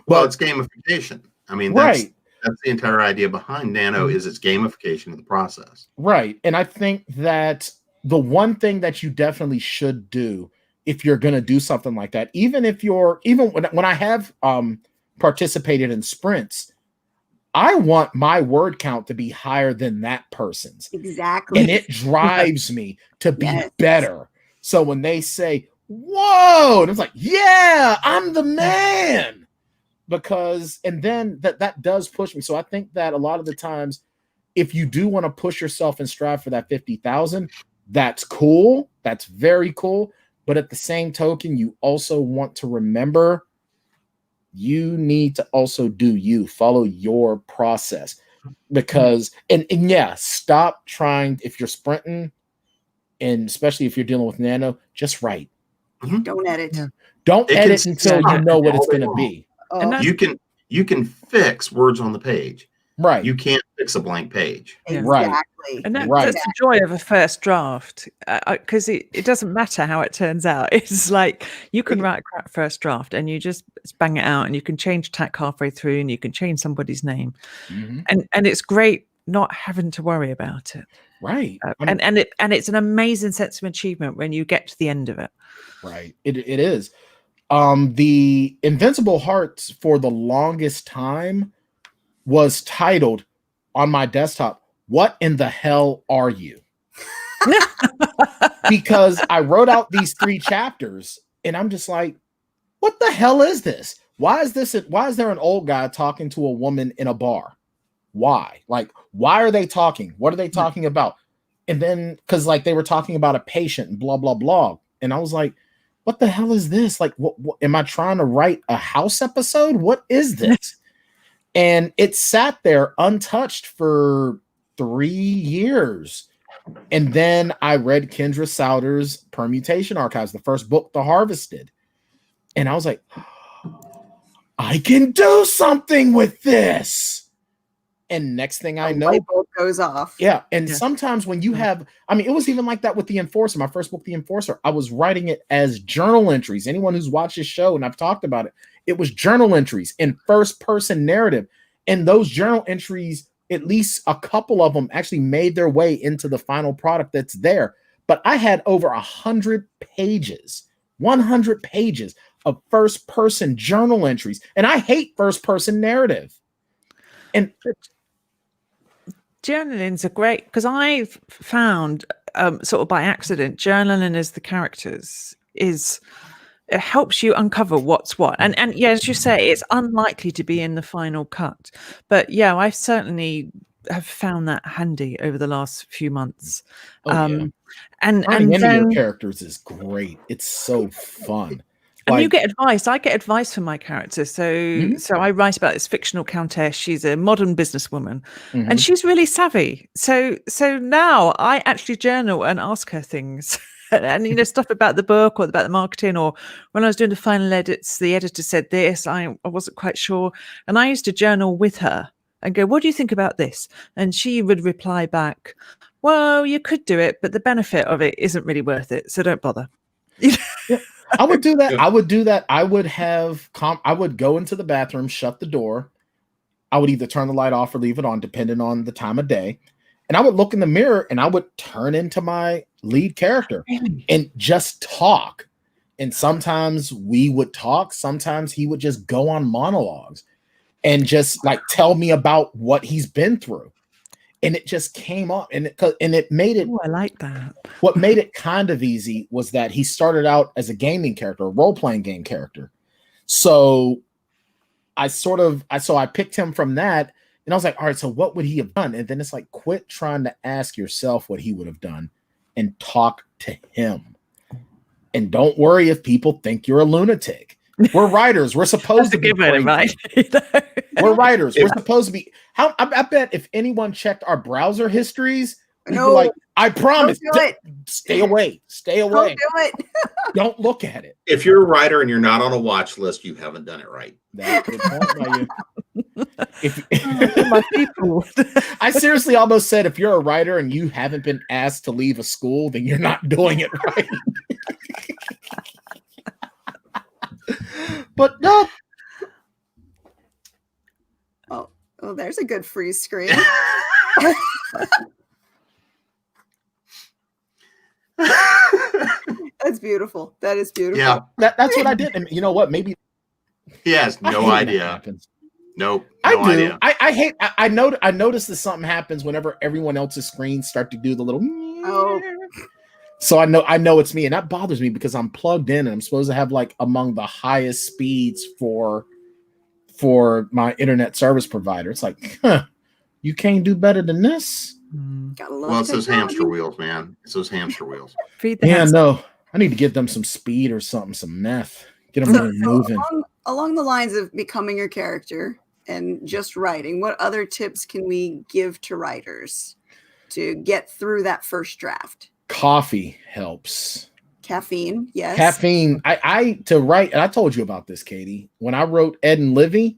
Well, it's gamification. I mean, that's the entire idea behind Nano is its gamification of the process. Right. And I think that the one thing that you definitely should do if you're going to do something like that, even when I have participated in sprints, I want my word count to be higher than that person's. Exactly. And it drives me to be better. So when they say, whoa, and it's yeah, I'm the man. And then that does push me. So I think that a lot of the times, if you do want to push yourself and strive for that 50,000, that's cool. That's very cool. But at the same token, you also want to remember you need to also do you, follow your process, because and stop trying. If you're sprinting, and especially if you're dealing with Nano, just write. Don't edit. Don't edit until you know what it's going to be. And you can fix words on the page. Right. You can't fix a blank page. Exactly. And that's the joy of a first draft, because it doesn't matter how it turns out. It's you can write a crap first draft and you just bang it out, and you can change tack halfway through, and you can change somebody's name, and it's great not having to worry about it. Right. And it's an amazing sense of achievement when you get to the end of it. Right. It is. The Invincible Hearts for the longest time was titled on my desktop, "What in the hell are you?" Because I wrote out these 3 chapters and I'm just what the hell is this? Why is there an old guy talking to a woman in a bar? Why? Why are they talking? What are they talking about? And then because they were talking about a patient and blah blah blah. And I was what the hell is this? What am I trying to write a house episode? What is this? And it sat there untouched for 3 years. And then I read Kendra Souter's Permutation Archives, the first book The Harvest did. And I was like, I can do something with this. And next thing I know, light bulb goes off. yeah. And sometimes when you have, I mean, it was even like that with The Enforcer. My first book, The Enforcer, I was writing it as journal entries. Anyone who's watched this show, and I've talked about it, it was journal entries in first person narrative. And those journal entries, at least a couple of them actually made their way into the final product that's there. But I had over 100 pages of first person journal entries. And I hate first person narrative. And journaling's a great, because I've found sort of by accident, journaling as the characters it helps you uncover what's what. And yeah, as you say, it's unlikely to be in the final cut. But yeah, I certainly have found that handy over the last few months. and then your characters is great. It's so fun. And you get advice. I get advice from my character. So I write about this fictional countess. She's a modern businesswoman, and she's really savvy. So now I actually journal and ask her things, and stuff about the book or about the marketing, or when I was doing the final edits, the editor said this. I wasn't quite sure, and I used to journal with her and go, "What do you think about this?" And she would reply back, "Well, you could do it, but the benefit of it isn't really worth it. So don't bother." I would do that. I would go into the bathroom, shut the door. I would either turn the light off or leave it on, depending on the time of day. And I would look in the mirror and I would turn into my lead character and just talk. And sometimes we would talk. Sometimes he would just go on monologues and just like tell me about what he's been through. And it just came up, and it made it. Oh, I like that. What made it kind of easy was that he started out as a gaming character, a role-playing game character. So I picked him from that, and I was like, all right, so what would he have done? And then it's like, quit trying to ask yourself what he would have done, and talk to him. And don't worry if people think you're a lunatic. We're writers. We're supposed to be crazy. Right? We're writers. We're supposed to be. I bet if anyone checked our browser histories, No, like, I promise, don't do it. stay away. Stay away. Don't do it. Don't look at it. If you're a writer and you're not on a watch list, you haven't done it right. That's a good point by you. My people. I seriously almost said, if you're a writer and you haven't been asked to leave a school, then you're not doing it right. But no. Oh, there's a good freeze screen. That's beautiful. That is beautiful. Yeah, That's what I did. And you know what? Maybe he has no idea. Nope. I do. Idea. I notice that something happens whenever everyone else's screens start to do the little. Oh. So I know it's me, and that bothers me because I'm plugged in and I'm supposed to have like among the highest speeds for my internet service provider. It's like, you can't do better than this. Well, it's those hamster wheels, man. It's those hamster wheels. No, I need to give them some speed or something, some meth. Get them really moving. Along the lines of becoming your character and just writing, what other tips can we give to writers to get through that first draft? Coffee helps. Caffeine, yes. Caffeine. To write, and I told you about this, Katie. When I wrote Ed and Livy,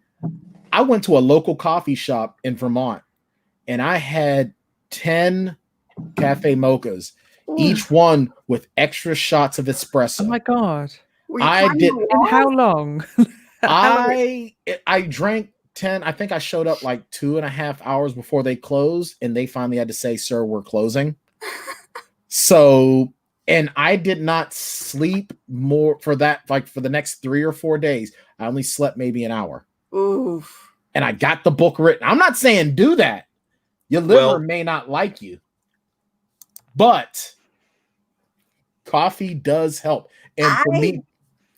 I went to a local coffee shop in Vermont, and I had 10 cafe mochas, each one with extra shots of espresso. Oh my God. I did. In how long? I drank 10. I think I showed up like 2.5 hours before they closed, and they finally had to say, "Sir, we're closing." So, and I did not sleep more for that, like for the next 3 or 4 days. I only slept maybe an hour. Oof. And I got the book written. I'm not saying do that. Your liver may not like you, but coffee does help. And for me,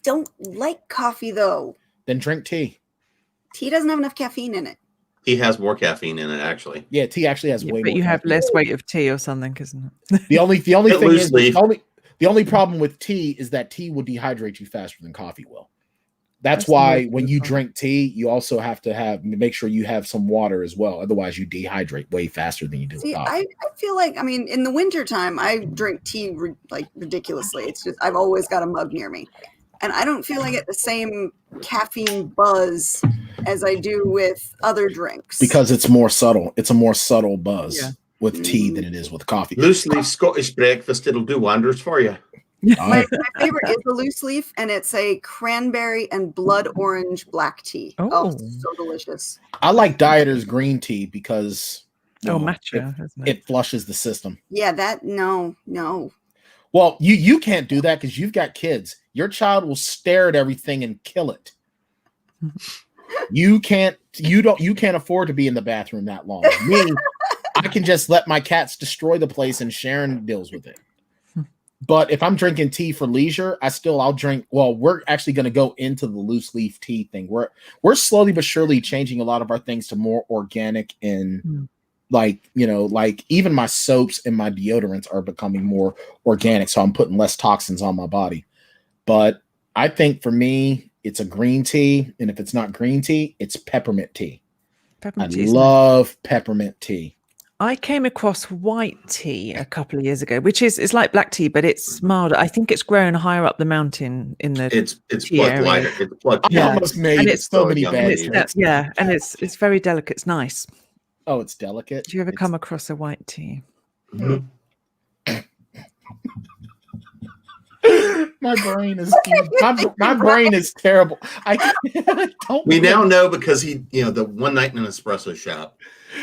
don't like coffee though. Then drink tea. Tea doesn't have enough caffeine in it. He has more caffeine in it, actually. Yeah, tea actually has way more. But you have less weight of tea or something, isn't it? The only thing is the only problem with tea is that tea will dehydrate you faster than coffee will. That's That's why really when you beautiful. drink tea, you also have to make sure you have some water as well. Otherwise, you dehydrate way faster than you do See, with I feel like, I mean, in the wintertime, I drink tea like ridiculously. It's just, I've always got a mug near me. And I don't feel I get the same caffeine buzz as I do with other drinks. because it's more subtle. It's a more subtle buzz Yeah. with tea than it is with coffee. Loose leaf Scottish breakfast, it'll do wonders for you. My favorite is the loose leaf, and it's a cranberry and blood orange black tea. Oh, so delicious. I like Dieter's green tea because matcha, isn't it? it flushes the system. Yeah, no. Well, you can't do that because you've got kids. Your child will stare at everything and kill it. You can't afford to be in the bathroom that long. Me, I can just let my cats destroy the place and Sharon deals with it. But if I'm drinking tea for leisure, I'll drink. Well, we're actually going to go into the loose leaf tea thing. We're slowly but surely changing a lot of our things to more organic and like even my soaps and my deodorants are becoming more organic. So I'm putting less toxins on my body. But I think for me, it's a green tea. And if it's not green tea, it's peppermint tea. I love peppermint tea. I came across white tea a couple of years ago, which is like black tea, but it's milder. I think it's grown higher up the mountain in the It's plugged lighter. It's plugged. I almost made so many bad mistakes. Yeah, and it's very delicate. It's nice. Oh, it's delicate. Do you ever come across a white tea? Mm-hmm. My brain is my brain is terrible. I don't. We now know because he, the one night in an espresso shop.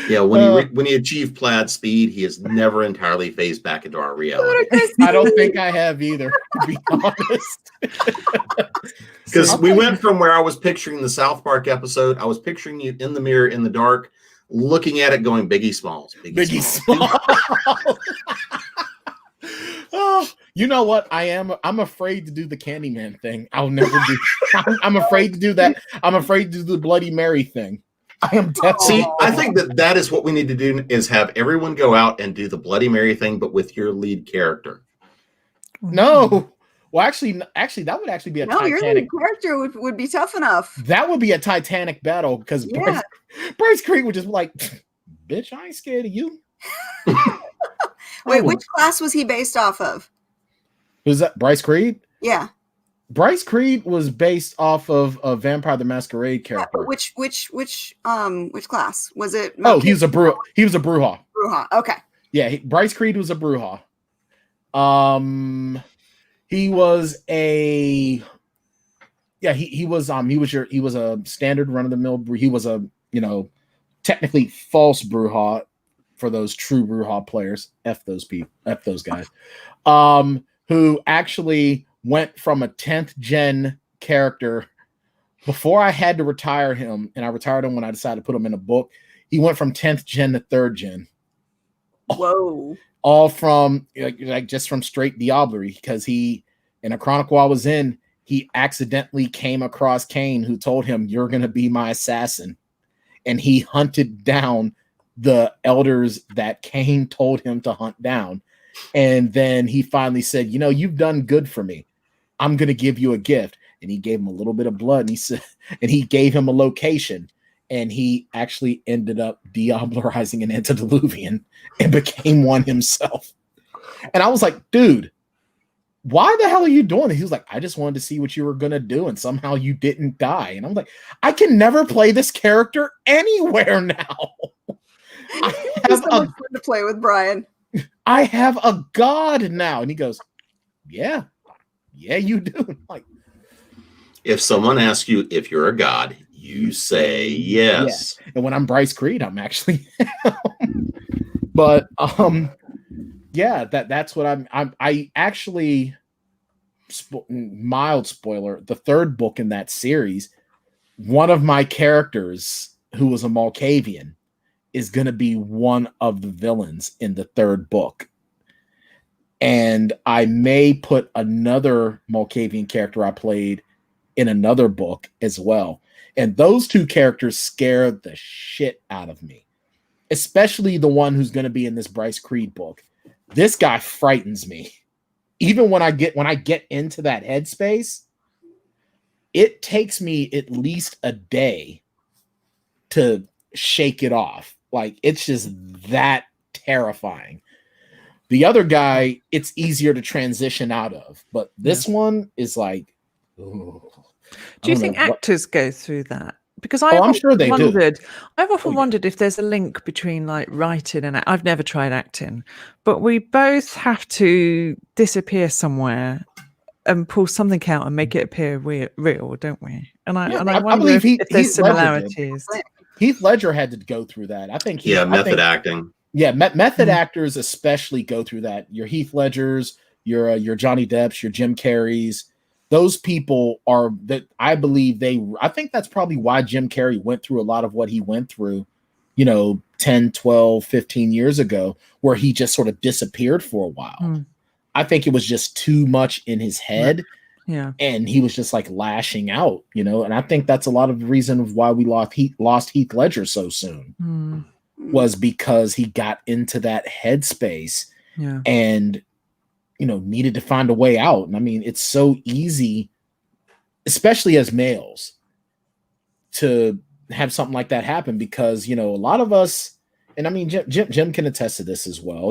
Yeah, when he achieved plaid speed, he has never entirely phased back into our reality. I don't think I have either, to be honest. Because we went from where I was picturing the South Park episode, I was picturing you in the mirror in the dark, looking at it, going Biggie Smalls, Biggie Smalls. Oh, you know what? I'm afraid to do the Candyman thing. I'll never do. I'm afraid to do that. I'm afraid to do the Bloody Mary thing. I am definitely. See, I think that is what we need to do is have everyone go out and do the Bloody Mary thing, but with your lead character. No. Well, actually, that would actually be a Titanic. Your lead character would be tough enough. That would be a Titanic battle because Bryce Creek would just be like, bitch, I ain't scared of you. Wait, which class was he based off of? Who's that? Bryce Creed? Yeah. Bryce Creed was based off of a Vampire the Masquerade character. Yeah, which class was it? Oh, he was a Bruja. Bruja. Okay. Yeah, Bryce Creed was a Bruja. He was a he was a standard run of the mill. He was a technically false Bruja for those true Bruja players. F those guys. Who actually went from a 10th gen character before I had to retire him, and I retired him when I decided to put him in a book. He went from 10th gen to 3rd gen. Whoa. All from like just from straight diablerie, because he, in a chronicle I was in, he accidentally came across Cain, who told him, "You're going to be my assassin." And he hunted down the elders that Cain told him to hunt down. And then he finally said, "You've done good for me. I'm going to give you a gift." And he gave him a little bit of blood. And he said, and he gave him a location. And he actually ended up diablerizing an antediluvian and became one himself. And I was like, dude, why the hell are you doing this? He was like, I just wanted to see what you were going to do. And somehow you didn't die. And I'm like, I can never play this character anywhere now. It's so much fun to play with Bryan. I have a god now. And he goes, yeah, you do. I'm like, if someone asks you if you're a god, you say yes. Yeah. And when I'm Bryce Creed, I'm actually but that's what I actually mild spoiler, the 3rd book in that series, one of my characters who was a Malkavian is going to be one of the villains in the 3rd book. And I may put another Malkavian character I played in another book as well. And those 2 characters scared the shit out of me, especially the one who's going to be in this Bryce Creed book. This guy frightens me. Even when I get into that headspace, it takes me at least a day to shake it off. Like, it's just that terrifying. The other guy, it's easier to transition out of, but this one is like, ooh, Do you think actors go through that? Because I'm sure they do. I've often wondered if there's a link between like writing and I've never tried acting, but we both have to disappear somewhere and pull something out and make it appear real, don't we? And I wonder if there's similarities. Heath Ledger had to go through that. I think. Method acting. Yeah, method actors especially go through that. Your Heath Ledgers, your Johnny Depps, your Jim Carreys. Those people are that I believe I think that's probably why Jim Carrey went through a lot of what he went through, 10, 12, 15 years ago, where he just sort of disappeared for a while. I think it was just too much in his head. Yeah. And he was just like lashing out, and I think that's a lot of the reason why we lost Heath Ledger so soon was because he got into that headspace and needed to find a way out. And I mean, it's so easy, especially as males, to have something like that happen because, a lot of us, and I mean, Jim can attest to this as well.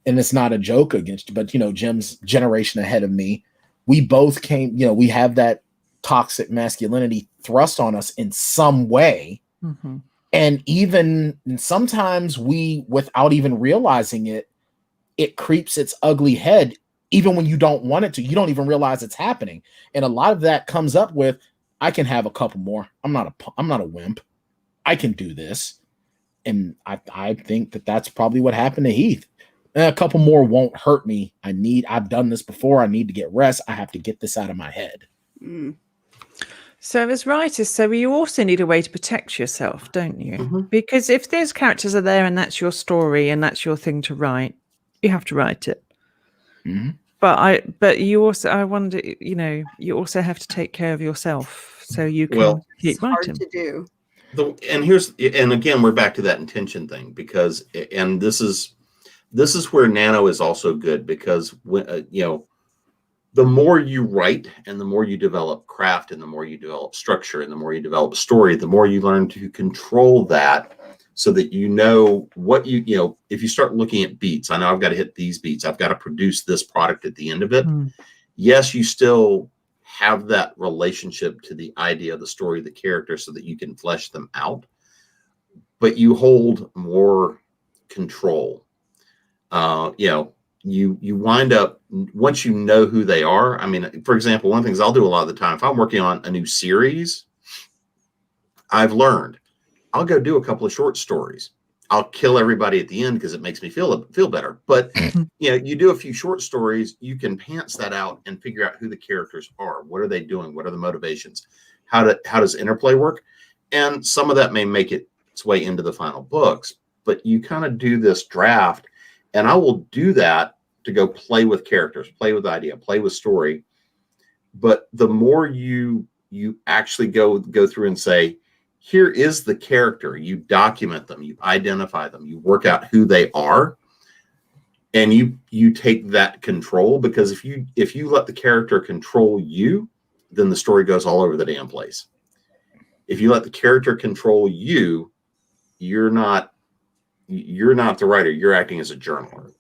And it's not a joke against, but Jim's generation ahead of me. We both came, we have that toxic masculinity thrust on us in some way. Mm-hmm. And even sometimes we, without even realizing it, it creeps its ugly head, even when you don't want it to. You don't even realize it's happening. And a lot of that comes up with, I can have a couple more. I'm not a wimp. I can do this. And I think that's probably what happened to Heath. A couple more won't hurt me. I've done this before. I need to get rest. I have to get this out of my head. So as writers, you also need a way to protect yourself, don't you? Mm-hmm. Because if those characters are there and that's your story and that's your thing to write, you have to write it. Mm-hmm. But you also, I wonder, you also have to take care of yourself so you can keep writing. Hard to do. And again, we're back to that intention thing because, and this is where Nano is also good because when, the more you write and the more you develop craft and the more you develop structure and the more you develop story, the more you learn to control that so that what if you start looking at beats, I know I've got to hit these beats. I've got to produce this product at the end of it. Yes, you still have that relationship to the idea of the story, the character, so that you can flesh them out, but you hold more control. You wind up, once you know who they are. I mean, for example, one of the things I'll do a lot of the time, if I'm working on a new series, I've learned I'll go do a couple of short stories. I'll kill everybody at the end because it makes me feel better. But you do a few short stories, you can pants that out and figure out who the characters are. What are they doing? What are the motivations? How does interplay work? And some of that may make its way into the final books, but you kind of do this draft. And I will do that to go play with characters, play with idea, play with story. But the more you actually go through and say, here is the character, you document them, you identify them, you work out who they are, and you take that control. Because if you let the character control you, then the story goes all over the damn place. If you let the character control you, you're not the writer, you're acting as a journaler.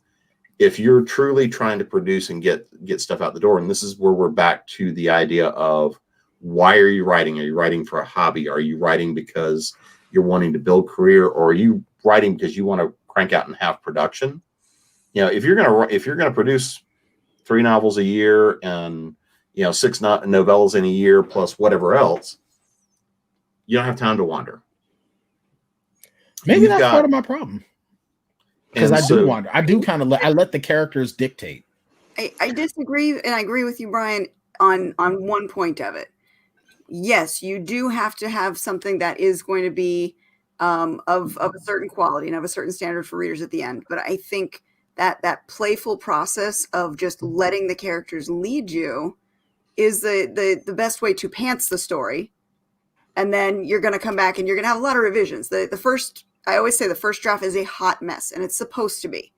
If you're truly trying to produce and get stuff out the door, and this is where we're back to the idea of, why are you writing? Are you writing for a hobby? Are you writing because you're wanting to build career, or are you writing because you want to crank out and have production? If you're gonna produce 3 novels a year and 6 novellas in a year plus whatever else, you don't have time to wander. Maybe that's part of my problem. Because I do wander. I do kind of I let the characters dictate. I disagree, and I agree with you, Bryan, on one point of it. Yes, you do have to have something that is going to be of a certain quality and of a certain standard for readers at the end. But I think that playful process of just letting the characters lead you is the best way to pants the story. And then you're going to come back and you're going to have a lot of revisions. I always say the first draft is a hot mess, and it's supposed to be.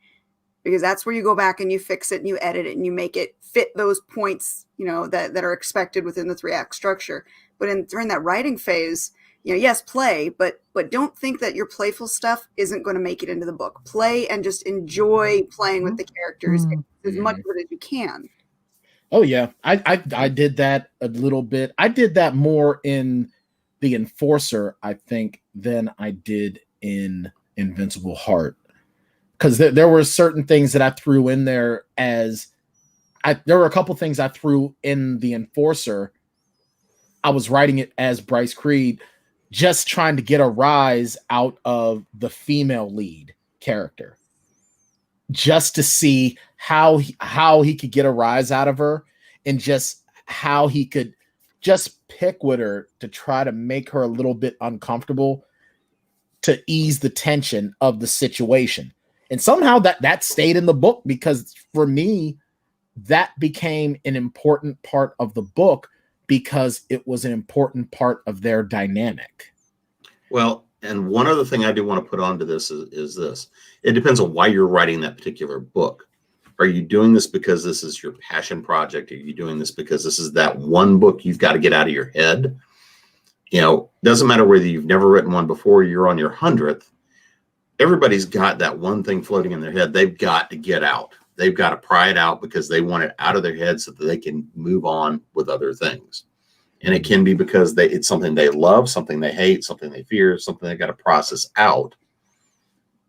because that's where you go back and you fix it and you edit it and you make it fit those points, that are expected within the 3-act structure. But during that writing phase, yes, play, but don't think that your playful stuff isn't going to make it into the book. Play and just enjoy playing with the characters as much of it as you can. Oh yeah, I did that a little bit. I did that more in The Enforcer, I think, than I did in Invincible Heart, because there were certain things that I threw in there there were a couple things I threw in The Enforcer. I was writing it as Bryce Creed, just trying to get a rise out of the female lead character, just to see how he could get a rise out of her, and just how he could just pick with her to try to make her a little bit uncomfortable, to ease the tension of the situation. And somehow that stayed in the book, because for me, that became an important part of the book, because it was an important part of their dynamic. Well, and one other thing I do want to put onto this is this. It depends on why you're writing that particular book. Are you doing this because this is your passion project? Are you doing this because this is that one book you've got to get out of your head? Doesn't matter whether you've never written one before, you're on your 100th. Everybody's got that one thing floating in their head. They've got to get out. They've got to pry it out because they want it out of their head so that they can move on with other things. And it can be because it's something they love, something they hate, something they fear, something they got to process out.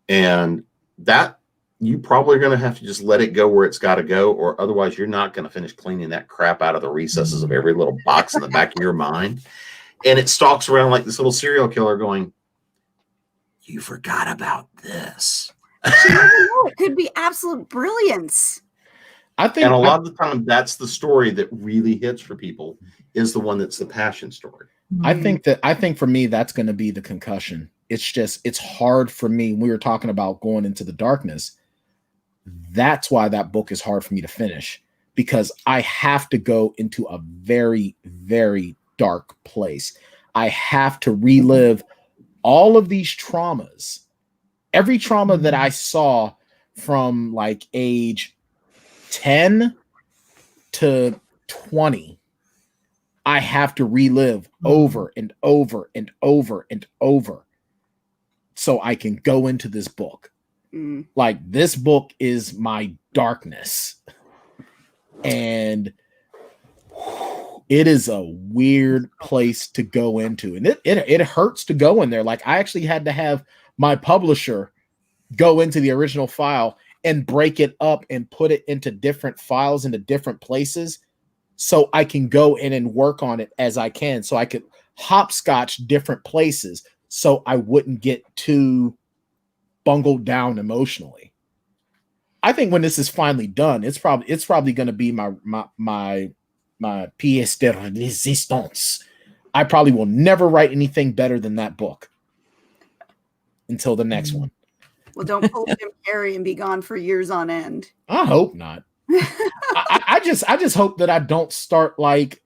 And that you probably are going to have to just let it go where it's got to go, or otherwise you're not going to finish cleaning that crap out of the recesses of every little box in the back of your mind. And it stalks around like this little serial killer going, you forgot about this. It could be absolute brilliance. And a lot of the time, that's the story that really hits for people, is the one that's the passion story. I think for me, that's going to be the concussion. It's hard for me. We were talking about going into the darkness. That's why that book is hard for me to finish, because I have to go into a very, very dark place. I have to relive all of these traumas. Every trauma that I saw from like age 10 to 20, I have to relive over and over and over and over so I can go into this book. Like, this book is my darkness. And it is a weird place to go into. And it hurts to go in there. Like, I actually had to have my publisher go into the original file and break it up and put it into different files into different places, so I can go in and work on it as I can, so I could hopscotch different places so I wouldn't get too bungled down emotionally. I think when this is finally done, it's probably going to be my pièce de résistance. I probably will never write anything better than that book until the next one. Well, don't pull Jim Carrey and be gone for years on end. I hope not. I just hope that I don't start like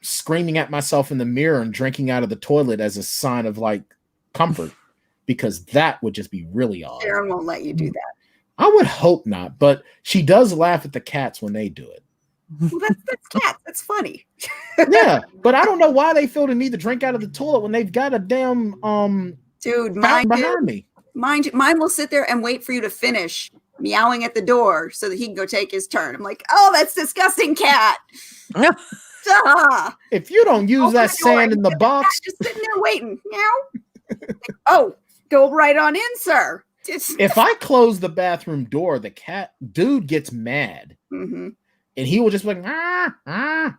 screaming at myself in the mirror and drinking out of the toilet as a sign of like comfort, because that would just be really odd. Sharon won't let you do that. I would hope not, but she does laugh at the cats when they do it. Well, that's cats. That's funny. Yeah, but I don't know why they feel the need to drink out of the toilet when they've got a damn dude, fountain behind me. Mine will sit there and wait for you to finish meowing at the door so that he can go take his turn. I'm like, oh, that's disgusting, cat. If you don't use that sand in the box, just sitting there waiting. Meow. Oh, go right on in, sir. If I close the bathroom door, the cat dude gets mad. Mm-hmm. And he will just be like,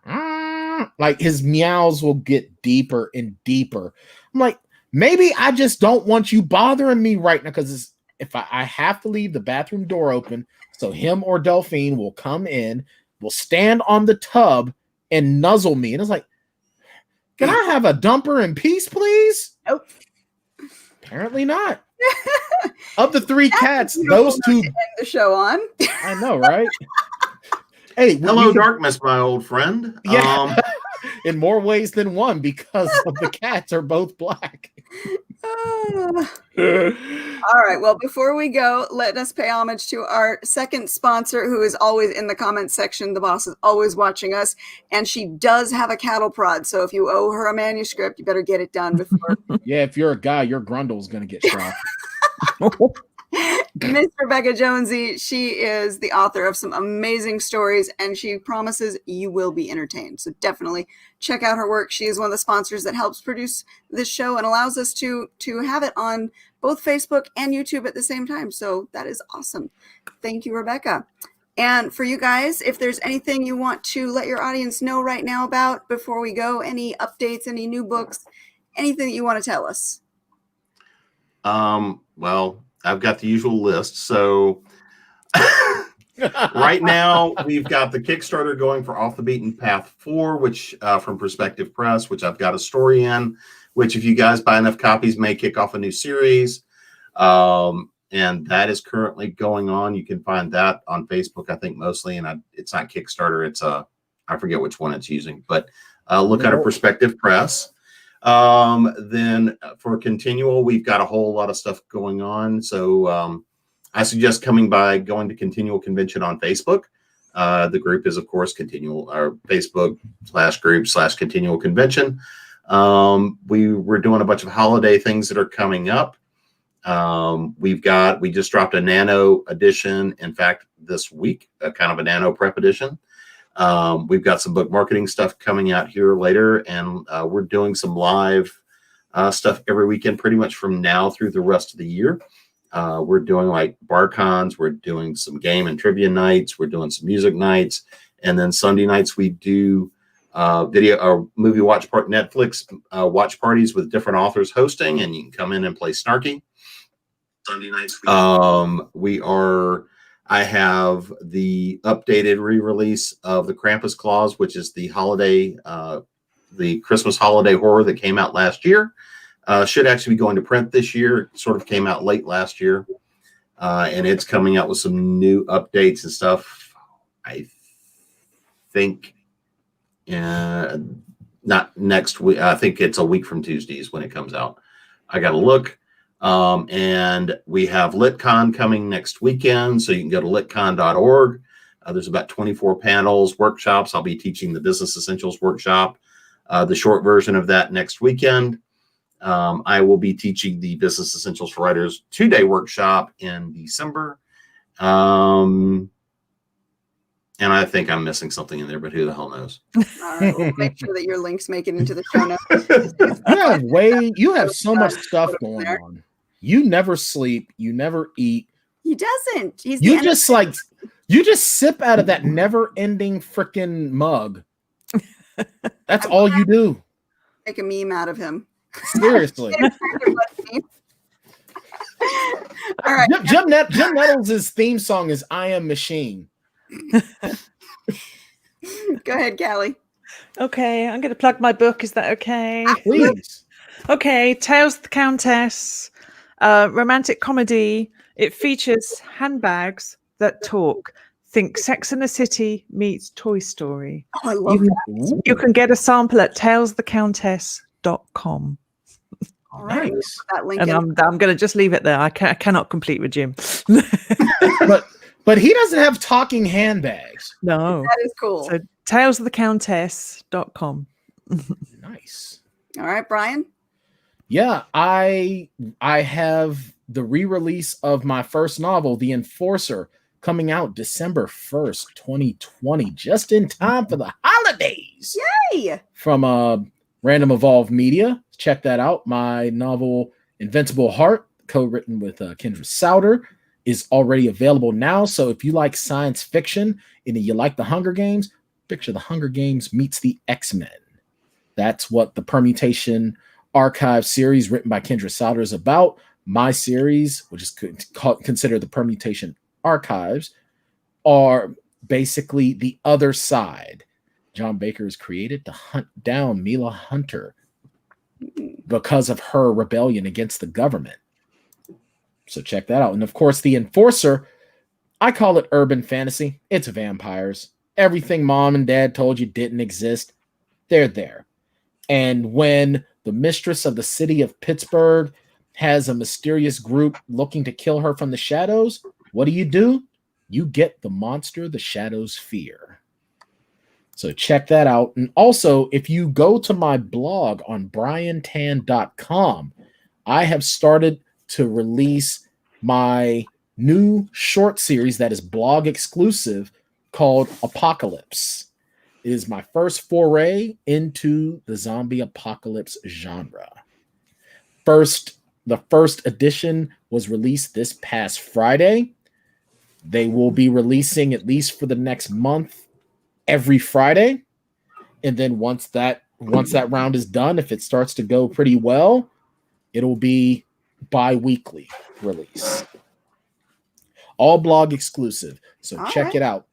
like his meows will get deeper and deeper. I'm like, maybe I just don't want you bothering me right now, because if I have to leave the bathroom door open, so him or Delphine will come in, will stand on the tub and nuzzle me. And it's like, can I have a dumper in peace, please? Nope. Apparently not. Of the three cats, those two. To end the show on. I know, right? Hey, hello, darkness, my old friend. Yeah, in more ways than one, because of the cats are both black. All right. Well, before we go, let us pay homage to our second sponsor, who is always in the comments section. The boss is always watching us, and she does have a cattle prod. So if you owe her a manuscript, you better get it done before. Yeah, if you're a guy, your grundle's gonna get shot. Miss Rebekah Jonesy, she is the author of some amazing stories, and she promises you will be entertained. So definitely check out her work. She is one of the sponsors that helps produce this show and allows us to have it on both Facebook and YouTube at the same time. So that is awesome. Thank you, Rebekah. And for you guys, if there's anything you want to let your audience know right now about before we go, any updates, any new books, anything that you want to tell us? Well, I've got the usual list. So right now we've got the Kickstarter going for Off the Beaten Path 4, which from Perspective Press, which I've got a story in, which if you guys buy enough copies may kick off a new series. And that is currently going on. You can find that on Facebook, I think mostly. And it's not Kickstarter. It's I forget which one it's using, but look at a Perspective Press. Then for ConTinual, we've got a whole lot of stuff going on. So I suggest going to ConTinual Convention on Facebook. The group is, of course, ConTinual, our Facebook/group/ConTinual Convention. We're doing a bunch of holiday things that are coming up. We just dropped a Nano edition, in fact, this week, a kind of a Nano prep edition. We've got some book marketing stuff coming out here later, and we're doing some live stuff every weekend, pretty much from now through the rest of the year. We're doing like bar cons, we're doing some game and trivia nights, we're doing some music nights, and then Sunday nights we do video or movie watch part Netflix watch parties with different authors hosting, and you can come in and play Snarky. Sunday nights I have the updated re-release of the Krampus Claus, which is the Christmas holiday horror that came out last year. Should actually be going to print this year. It sort of came out late last year. And it's coming out with some new updates and stuff. I think not next week. I think it's a week from Tuesdays when it comes out. I got to look. And we have LitCon coming next weekend, so you can go to litcon.org. There's about 24 panels, workshops. I'll be teaching the Business Essentials workshop, the short version of that next weekend. I will be teaching the Business Essentials for Writers 2-day workshop in December. And I think I'm missing something in there, but who the hell knows? All right, we'll make sure that your links make it into the show notes. You have so much stuff going on. You never sleep. You never eat. He doesn't. You just sip out of that never-ending freaking mug. That's all you do. Make a meme out of him. Seriously. All right. Jim Nettles' theme song is "I Am Machine." Go ahead, Callie. Okay, I'm going to plug my book. Is that okay? Please. Okay, Tales of the Countess, romantic comedy. It features handbags that talk. Think Sex and the City meets Toy Story. Oh, I love that. You can get a sample at talesthecountess.com. All right. Nice. That link And I'm going to just leave it there. I cannot complete with Jim. But he doesn't have talking handbags. No. That is cool. So talesthecountess.com. Nice. All right, Bryan. Yeah, I have the re-release of my first novel, The Enforcer, coming out December 1st, 2020, just in time for the holidays. Yay! From Random Evolved Media. Check that out. My novel, Invincible Heart, co-written with Kendra Souter, is already available now. So if you like science fiction and you like the Hunger Games, picture the Hunger Games meets the X-Men. That's what the Permutation Archive series written by Kendra Souter is about. My series, which is considered the Permutation Archives, are basically the other side. John Baker is created to hunt down Mila Hunter because of her rebellion against the government. So check that out. And of course, The Enforcer, I call it urban fantasy. It's vampires. Everything mom and dad told you didn't exist, they're there. And when the mistress of the city of Pittsburgh has a mysterious group looking to kill her from the shadows, what do? You get the monster the shadows fear. So check that out. And also, if you go to my blog on bryantann.com, I have started to release my new short series that is blog exclusive called Apocalypse. It is my first foray into the zombie apocalypse genre. The first edition was released this past Friday. They will be releasing, at least for the next month, every Friday. And then once that round is done, if it starts to go pretty well, it'll be bi-weekly release. All blog exclusive. So check it out.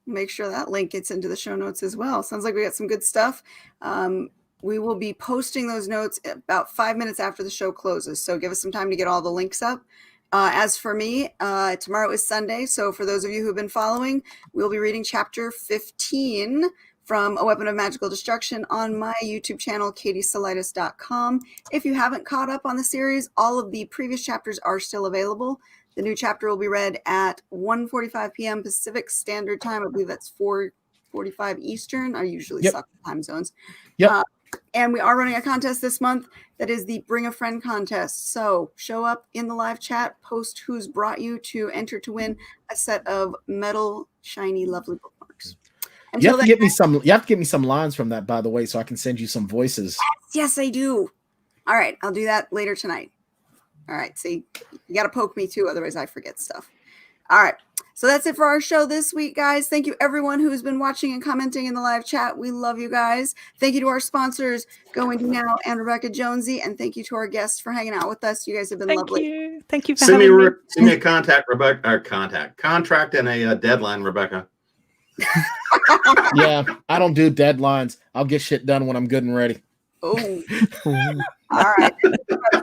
Make sure that link gets into the show notes as well. Sounds like we got some good stuff. We will be posting those notes about 5 minutes after the show closes. So give us some time to get all the links up. As for me, tomorrow is Sunday. So for those of you who've been following, we'll be reading chapter 15 from A Weapon of Magical Destruction on my YouTube channel, katiesolitis.com. If you haven't caught up on the series, all of the previous chapters are still available. The new chapter will be read at 1:45 p.m. Pacific Standard Time. I believe that's 4:45 Eastern. I usually suck with time zones. Yep. And we are running a contest this month that is the Bring a Friend contest. So show up in the live chat, post who's brought you to enter to win a set of metal, shiny, lovely bookmarks. You have to give me some lines from that, by the way, so I can send you some voices. Yes, I do. All right, I'll do that later tonight. All right, see, you got to poke me too, otherwise I forget stuff. All right, so that's it for our show this week, guys. Thank you, everyone who's been watching and commenting in the live chat. We love you guys. Thank you to our sponsors, Go Into Now and Rebekah Jonesy, and thank you to our guests for hanging out with us. You guys have been lovely. Thank you for Send having me. me a contact, Rebekah, or contract and a deadline, Rebekah. Yeah, I don't do deadlines. I'll get shit done when I'm good and ready. Oh, all right. Guys.